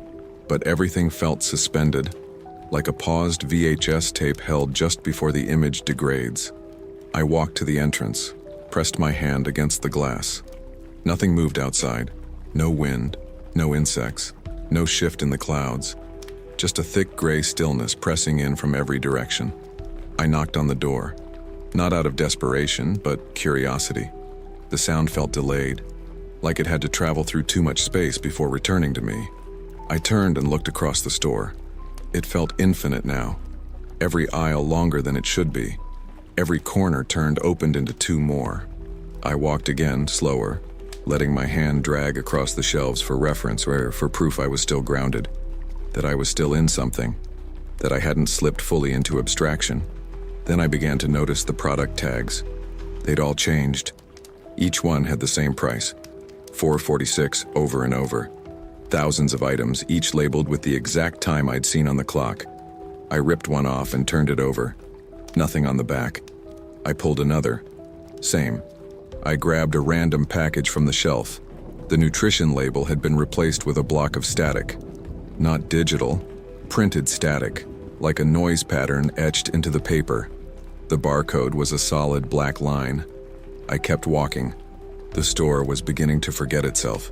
But everything felt suspended, like a paused VHS tape held just before the image degrades. I walked to the entrance, pressed my hand against the glass. Nothing moved outside. No wind, no insects, no shift in the clouds. Just a thick gray stillness pressing in from every direction. I knocked on the door, not out of desperation, but curiosity. The sound felt delayed, like it had to travel through too much space before returning to me. I turned and looked across the store. It felt infinite now. Every aisle longer than it should be. Every corner opened into 2 more. I walked again, slower, letting my hand drag across the shelves for reference or for proof I was still grounded, that I was still in something, that I hadn't slipped fully into abstraction. Then I began to notice the product tags. They'd all changed. Each one had the same price, $4.46 over and over. Thousands of items, each labeled with the exact time I'd seen on the clock. I ripped one off and turned it over. Nothing on the back. I pulled another. Same. I grabbed a random package from the shelf. The nutrition label had been replaced with a block of static. Not digital, printed static, like a noise pattern etched into the paper. The barcode was a solid black line. I kept walking. The store was beginning to forget itself.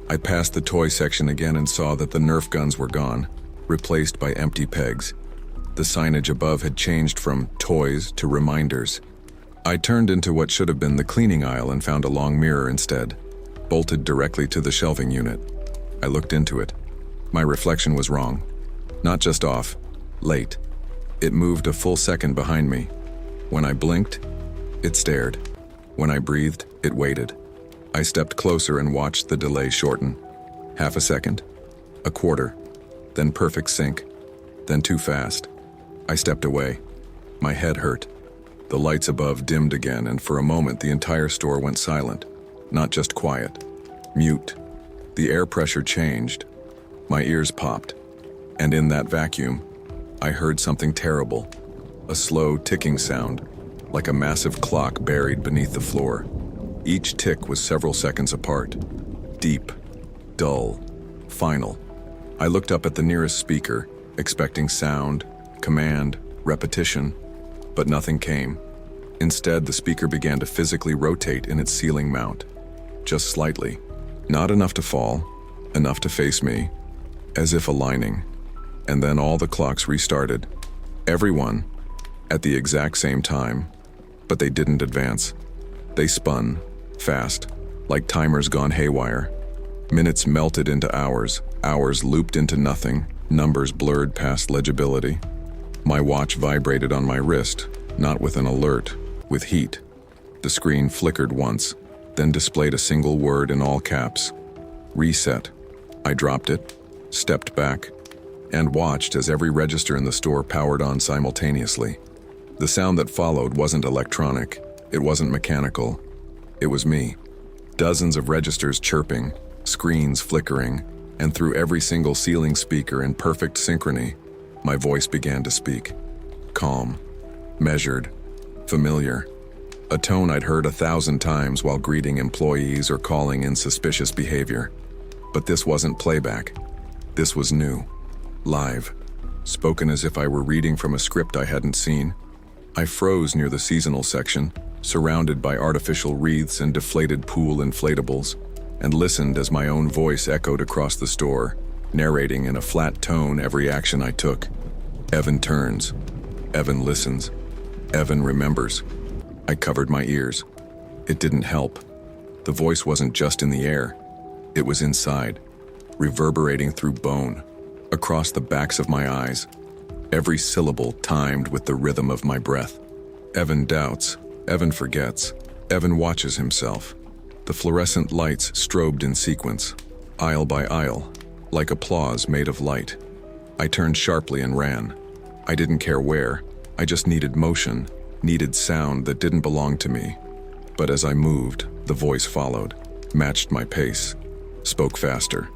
I passed the toy section again and saw that the Nerf guns were gone, replaced by empty pegs. The signage above had changed from toys to reminders. I turned into what should have been the cleaning aisle and found a long mirror instead, bolted directly to the shelving unit. I looked into it. My reflection was wrong. Not just off, late. It moved a full second behind me. When I blinked, it stared. When I breathed, it waited. I stepped closer and watched the delay shorten. Half a second, a quarter, then perfect sync, then too fast. I stepped away. My head hurt. The lights above dimmed again, and for a moment the entire store went silent. Not just quiet, mute. The air pressure changed. My ears popped. And in that vacuum, I heard something terrible. A slow ticking sound, like a massive clock buried beneath the floor. Each tick was several seconds apart. Deep, dull, final. I looked up at the nearest speaker, expecting sound, command, repetition, but nothing came. Instead, the speaker began to physically rotate in its ceiling mount. Just slightly. Not enough to fall, enough to face me, as if aligning. And then all the clocks restarted. Everyone, at the exact same time, but they didn't advance. They spun, fast, like timers gone haywire. Minutes melted into hours, hours looped into nothing, numbers blurred past legibility. My watch vibrated on my wrist, not with an alert, with heat. The screen flickered once, then displayed a single word in all caps. Reset. I dropped it, stepped back, and watched as every register in the store powered on simultaneously. The sound that followed wasn't electronic, it wasn't mechanical. It was me. Dozens of registers chirping, screens flickering, and through every single ceiling speaker in perfect synchrony, my voice began to speak. Calm, measured, familiar. A tone I'd heard 1,000 times while greeting employees or calling in suspicious behavior. But this wasn't playback. This was new. Live. Spoken as if I were reading from a script I hadn't seen. I froze near the seasonal section, surrounded by artificial wreaths and deflated pool inflatables, and listened as my own voice echoed across the store, narrating in a flat tone every action I took. Evan turns. Evan listens. Evan remembers. I covered my ears. It didn't help. The voice wasn't just in the air. It was inside, reverberating through bone, across the backs of my eyes, every syllable timed with the rhythm of my breath. Evan doubts. Evan forgets. Evan watches himself. The fluorescent lights strobed in sequence, aisle by aisle, like applause made of light. I turned sharply and ran. I didn't care where. I just needed motion, needed sound that didn't belong to me. But as I moved, the voice followed, matched my pace, spoke faster.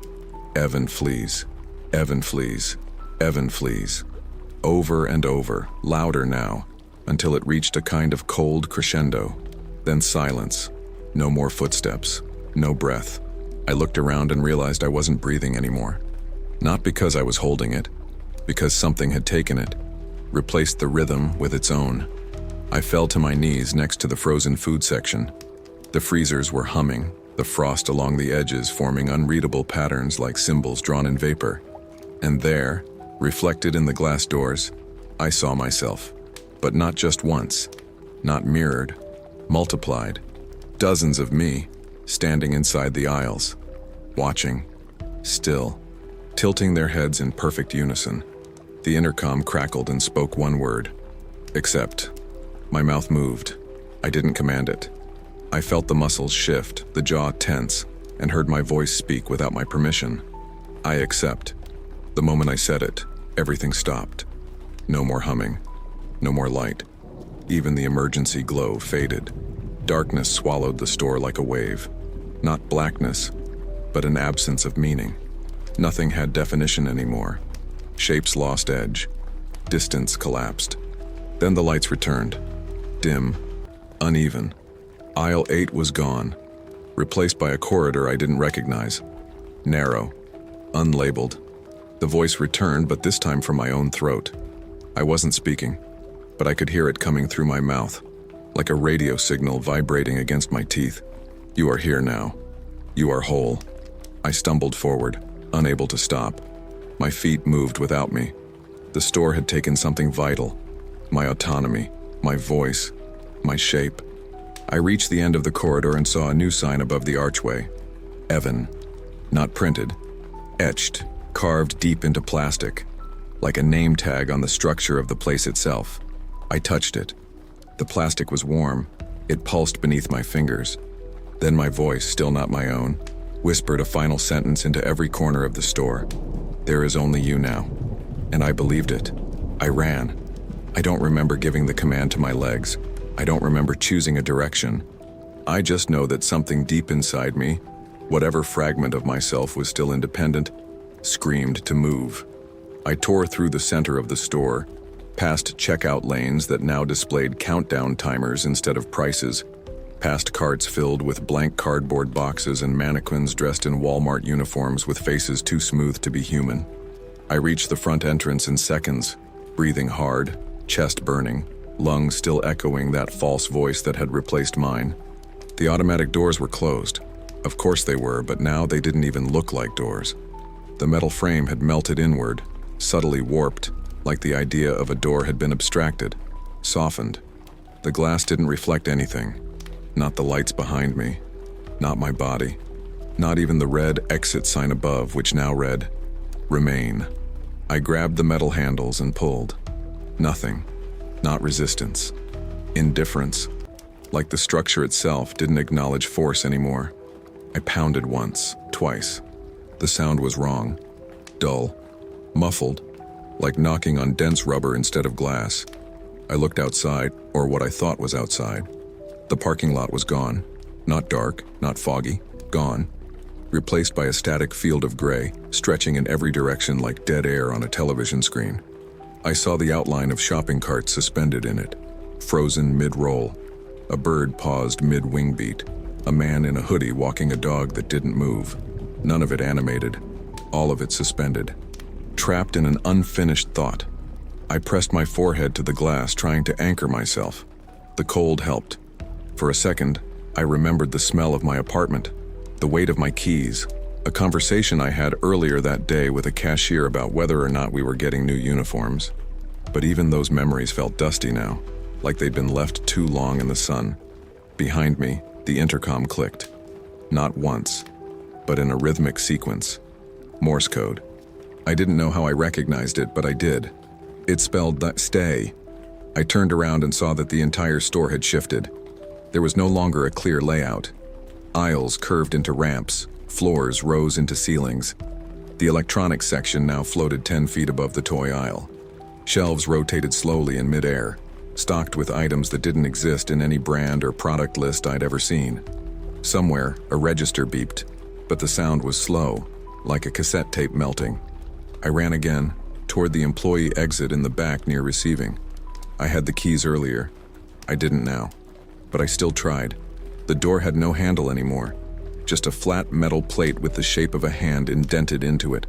Evan flees. Evan flees. Evan flees. Over and over, louder now, until it reached a kind of cold crescendo. Then silence. No more footsteps. No breath. I looked around and realized I wasn't breathing anymore. Not because I was holding it, because something had taken it, replaced the rhythm with its own. I fell to my knees next to the frozen food section. The freezers were humming, the frost along the edges forming unreadable patterns like symbols drawn in vapor. And there, reflected in the glass doors, I saw myself. But not just once, not mirrored, multiplied. Dozens of me, standing inside the aisles, watching, still, tilting their heads in perfect unison. The intercom crackled and spoke one word. Accept. My mouth moved. I didn't command it. I felt the muscles shift, the jaw tense, and heard my voice speak without my permission. I accept. The moment I said it, everything stopped. No more humming. No more light. Even the emergency glow faded. Darkness swallowed the store like a wave. Not blackness, but an absence of meaning. Nothing had definition anymore. Shapes lost edge. Distance collapsed. Then the lights returned. Dim. Uneven. Aisle 8 was gone, replaced by a corridor I didn't recognize. Narrow. Unlabeled. The voice returned, but this time from my own throat. I wasn't speaking, but I could hear it coming through my mouth, like a radio signal vibrating against my teeth. You are here now. You are whole. I stumbled forward, unable to stop. My feet moved without me. The store had taken something vital. My autonomy, my voice, my shape. I reached the end of the corridor and saw a new sign above the archway. Evan. Not printed. Etched, carved deep into plastic, like a name tag on the structure of the place itself. I touched it. The plastic was warm. It pulsed beneath my fingers. Then my voice, still not my own, whispered a final sentence into every corner of the store. There is only you now. And I believed it. I ran. I don't remember giving the command to my legs. I don't remember choosing a direction. I just know that something deep inside me, whatever fragment of myself was still independent, screamed to move. I tore through the center of the store, past checkout lanes that now displayed countdown timers instead of prices, past carts filled with blank cardboard boxes and mannequins dressed in Walmart uniforms with faces too smooth to be human. I reached the front entrance in seconds, breathing hard, chest burning, lungs still echoing that false voice that had replaced mine. The automatic doors were closed. Of course they were, but now they didn't even look like doors. The metal frame had melted inward, subtly warped, like the idea of a door had been abstracted, softened. The glass didn't reflect anything. Not the lights behind me. Not my body. Not even the red exit sign above, which now read, "Remain." I grabbed the metal handles and pulled. Nothing. Not resistance. Indifference. Like the structure itself didn't acknowledge force anymore. I pounded once, twice. The sound was wrong. Dull. Muffled. Like knocking on dense rubber instead of glass. I looked outside, or what I thought was outside. The parking lot was gone. Not dark, not foggy. Gone. Replaced by a static field of gray, stretching in every direction like dead air on a television screen. I saw the outline of shopping carts suspended in it, frozen mid-roll. A bird paused mid-wing beat. A man in a hoodie walking a dog that didn't move. None of it animated. All of it suspended. Trapped in an unfinished thought. I pressed my forehead to the glass, trying to anchor myself. The cold helped. For a second, I remembered the smell of my apartment, the weight of my keys, a conversation I had earlier that day with a cashier about whether or not we were getting new uniforms. But even those memories felt dusty now, like they'd been left too long in the sun. Behind me, the intercom clicked. Not once, but in a rhythmic sequence. Morse code. I didn't know how I recognized it, but I did. It spelled stay. I turned around and saw that the entire store had shifted. There was no longer a clear layout. Aisles curved into ramps, floors rose into ceilings. The electronics section now floated 10 feet above the toy aisle. Shelves rotated slowly in midair, stocked with items that didn't exist in any brand or product list I'd ever seen. Somewhere, a register beeped, but the sound was slow, like a cassette tape melting. I ran again, toward the employee exit in the back near receiving. I had the keys earlier. I didn't now, but I still tried. The door had no handle anymore, just a flat metal plate with the shape of a hand indented into it.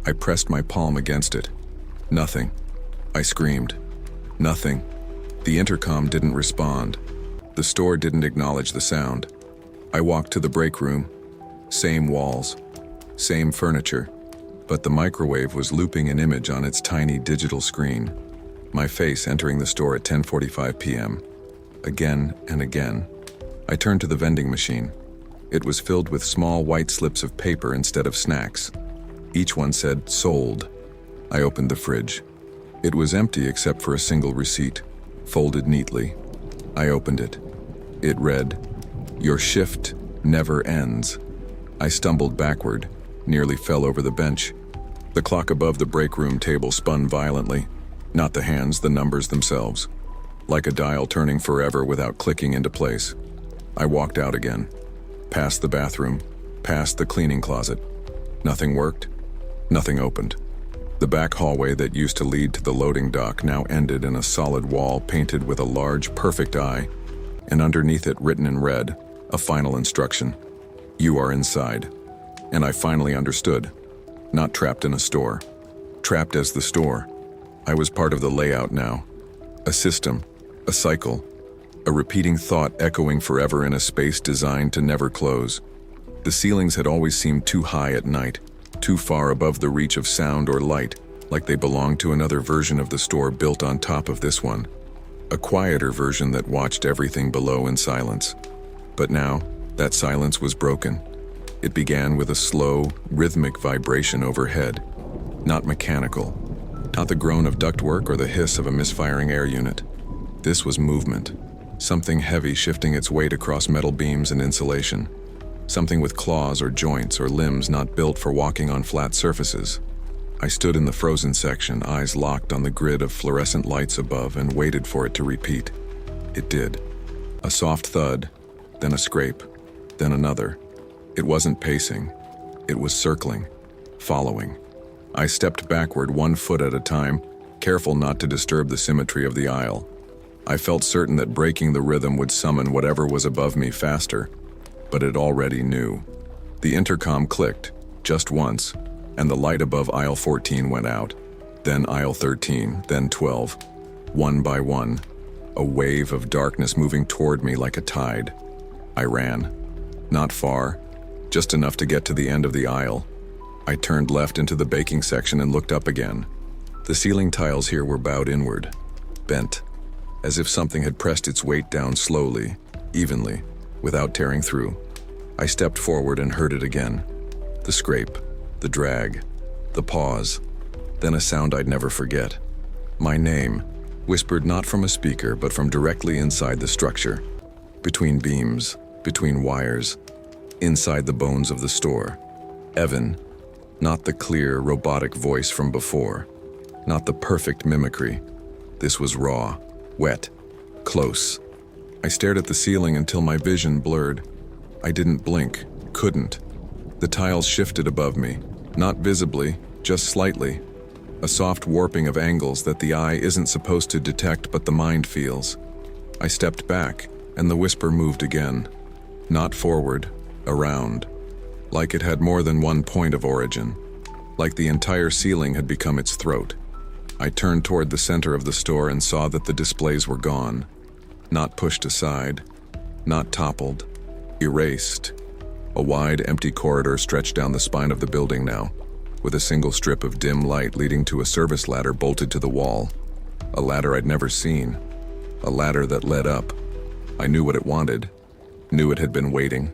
I pressed my palm against it. Nothing. I screamed. Nothing. The intercom didn't respond. The store didn't acknowledge the sound. I walked to the break room. Same walls. Same furniture. But the microwave was looping an image on its tiny digital screen. My face entering the store at 10:45 p.m. Again and again. I turned to the vending machine. It was filled with small white slips of paper instead of snacks. Each one said, "Sold." I opened the fridge. It was empty except for a single receipt, folded neatly. I opened it. It read, "Your shift never ends." I stumbled backward, nearly fell over the bench. The clock above the break room table spun violently. Not the hands, the numbers themselves. Like a dial turning forever without clicking into place. I walked out again. Past the bathroom, past the cleaning closet. Nothing worked. Nothing opened. The back hallway that used to lead to the loading dock now ended in a solid wall painted with a large, perfect eye, and underneath it written in red, a final instruction. "You are inside." And I finally understood. Not trapped in a store. Trapped as the store. I was part of the layout now. A system, a cycle, a repeating thought echoing forever in a space designed to never close. The ceilings had always seemed too high at night, too far above the reach of sound or light, like they belonged to another version of the store built on top of this one. A quieter version that watched everything below in silence. But now, that silence was broken. It began with a slow, rhythmic vibration overhead. Not mechanical. Not the groan of ductwork or the hiss of a misfiring air unit. This was movement. Something heavy shifting its weight across metal beams and insulation. Something with claws or joints or limbs not built for walking on flat surfaces. I stood in the frozen section, eyes locked on the grid of fluorescent lights above, and waited for it to repeat. It did. A soft thud, then a scrape, then another. It wasn't pacing. It was circling, following. I stepped backward 1 foot at a time, careful not to disturb the symmetry of the aisle. I felt certain that breaking the rhythm would summon whatever was above me faster, but it already knew. The intercom clicked, just once, and the light above aisle 14 went out, then aisle 13, then 12. One by one, a wave of darkness moving toward me like a tide. I ran. Not far, just enough to get to the end of the aisle. I turned left into the baking section and looked up again. The ceiling tiles here were bowed inward, bent, as if something had pressed its weight down slowly, evenly, without tearing through. I stepped forward and heard it again. The scrape, the drag, the pause, then a sound I'd never forget. My name, whispered not from a speaker but from directly inside the structure, between beams, between wires, inside the bones of the store. Evan, not the clear, robotic voice from before, not the perfect mimicry. This was raw, wet, close. I stared at the ceiling until my vision blurred. I didn't blink, couldn't. The tiles shifted above me, not visibly, just slightly. A soft warping of angles that the eye isn't supposed to detect but the mind feels. I stepped back, and the whisper moved again. Not forward, around. Like it had more than one point of origin. Like the entire ceiling had become its throat. I turned toward the center of the store and saw that the displays were gone. Not pushed aside, not toppled, erased. A wide, empty corridor stretched down the spine of the building now, with a single strip of dim light leading to a service ladder bolted to the wall. A ladder I'd never seen. A ladder that led up. I knew what it wanted, knew it had been waiting.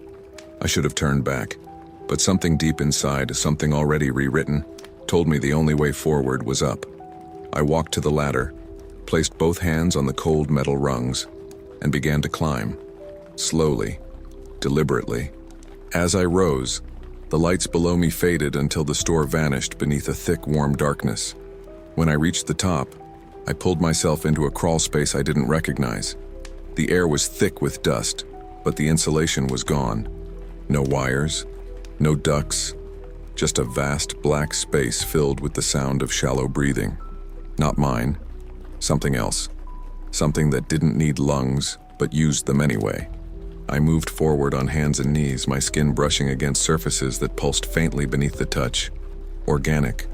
I should have turned back, but something deep inside, something already rewritten, told me the only way forward was up. I walked to the ladder, placed both hands on the cold metal rungs, and began to climb. Slowly, deliberately. As I rose, the lights below me faded until the store vanished beneath a thick, warm darkness. When I reached the top, I pulled myself into a crawl space I didn't recognize. The air was thick with dust, but the insulation was gone. No wires, no ducts, just a vast black space filled with the sound of shallow breathing. Not mine, something else. Something that didn't need lungs, but used them anyway. I moved forward on hands and knees, my skin brushing against surfaces that pulsed faintly beneath the touch. Organic,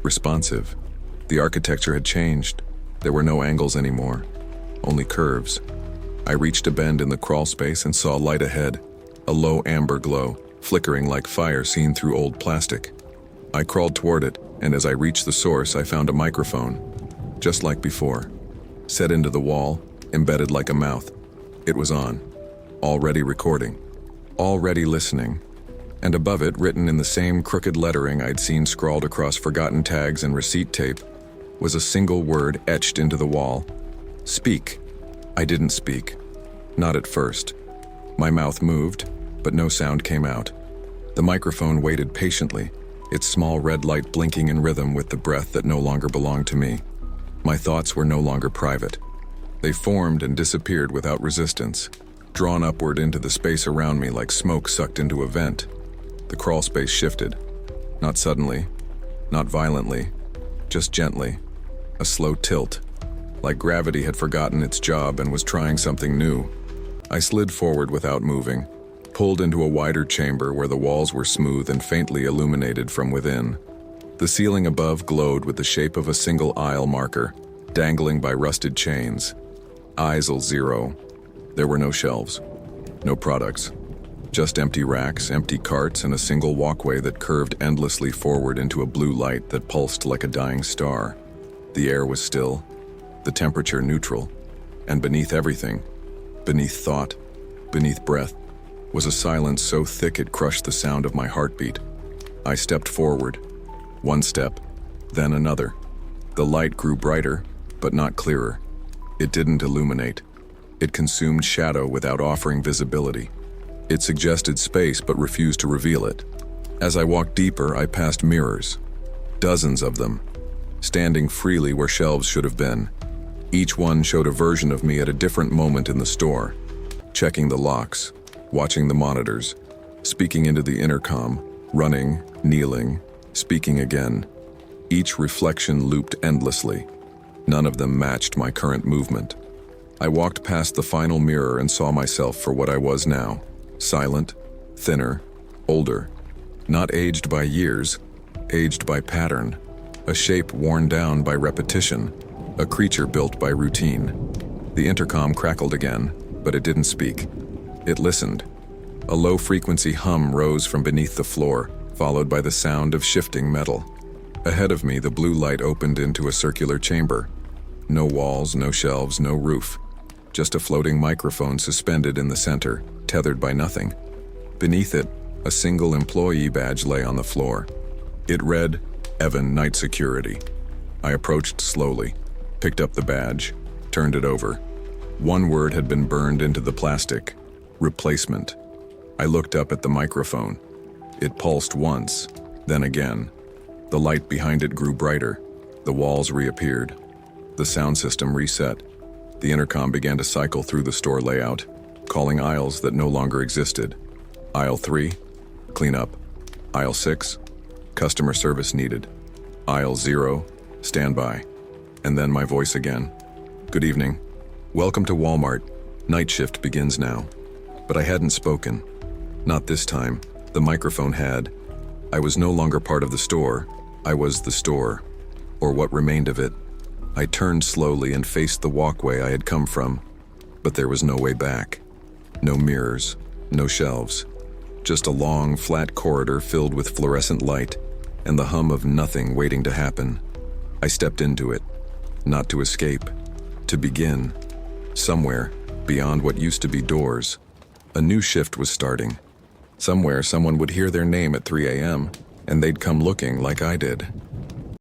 responsive. The architecture had changed. There were no angles anymore, only curves. I reached a bend in the crawl space and saw light ahead, a low amber glow, flickering like fire seen through old plastic. I crawled toward it, and as I reached the source, I found a microphone, just like before, set into the wall, embedded like a mouth. It was on. Already recording, already listening, and above it, written in the same crooked lettering I'd seen scrawled across forgotten tags and receipt tape, was a single word etched into the wall. Speak. I didn't speak. Not at first. My mouth moved, but no sound came out. The microphone waited patiently, its small red light blinking in rhythm with the breath that no longer belonged to me. My thoughts were no longer private. They formed and disappeared without resistance, drawn upward into the space around me like smoke sucked into a vent. The crawl space shifted. Not suddenly, not violently, just gently. A slow tilt, like gravity had forgotten its job and was trying something new. I slid forward without moving, pulled into a wider chamber where the walls were smooth and faintly illuminated from within. The ceiling above glowed with the shape of a single aisle marker, dangling by rusted chains. Aisle 0. There were no shelves, no products, just empty racks, empty carts, and a single walkway that curved endlessly forward into a blue light that pulsed like a dying star. The air was still, the temperature neutral, and beneath everything, beneath thought, beneath breath, was a silence so thick it crushed the sound of my heartbeat. I stepped forward, one step, then another. The light grew brighter, but not clearer. It didn't illuminate. It consumed shadow without offering visibility. It suggested space but refused to reveal it. As I walked deeper, I passed mirrors. Dozens of them, standing freely where shelves should have been. Each one showed a version of me at a different moment in the store, checking the locks, watching the monitors, speaking into the intercom, running, kneeling, speaking again. Each reflection looped endlessly. None of them matched my current movement. I walked past the final mirror and saw myself for what I was now. Silent, thinner, older. Not aged by years, aged by pattern. A shape worn down by repetition. A creature built by routine. The intercom crackled again, but it didn't speak. It listened. A low-frequency hum rose from beneath the floor, followed by the sound of shifting metal. Ahead of me, the blue light opened into a circular chamber. No walls, no shelves, no roof. Just a floating microphone suspended in the center, tethered by nothing. Beneath it, a single employee badge lay on the floor. It read, Evan, Night Security. I approached slowly, picked up the badge, turned it over. One word had been burned into the plastic: replacement. I looked up at the microphone. It pulsed once, then again. The light behind it grew brighter. The walls reappeared. The sound system reset. The intercom began to cycle through the store layout, calling aisles that no longer existed. Aisle 3, clean up. Aisle 6, customer service needed. Aisle 0, standby. And then my voice again. Good evening. Welcome to Walmart. Night shift begins now. But I hadn't spoken. Not this time. The microphone had. I was no longer part of the store. I was the store, or what remained of it. I turned slowly and faced the walkway I had come from, but there was no way back. No mirrors, no shelves. Just a long, flat corridor filled with fluorescent light and the hum of nothing waiting to happen. I stepped into it, not to escape, to begin. Somewhere, beyond what used to be doors, a new shift was starting. Somewhere someone would hear their name at 3 a.m., and they'd come looking like I did.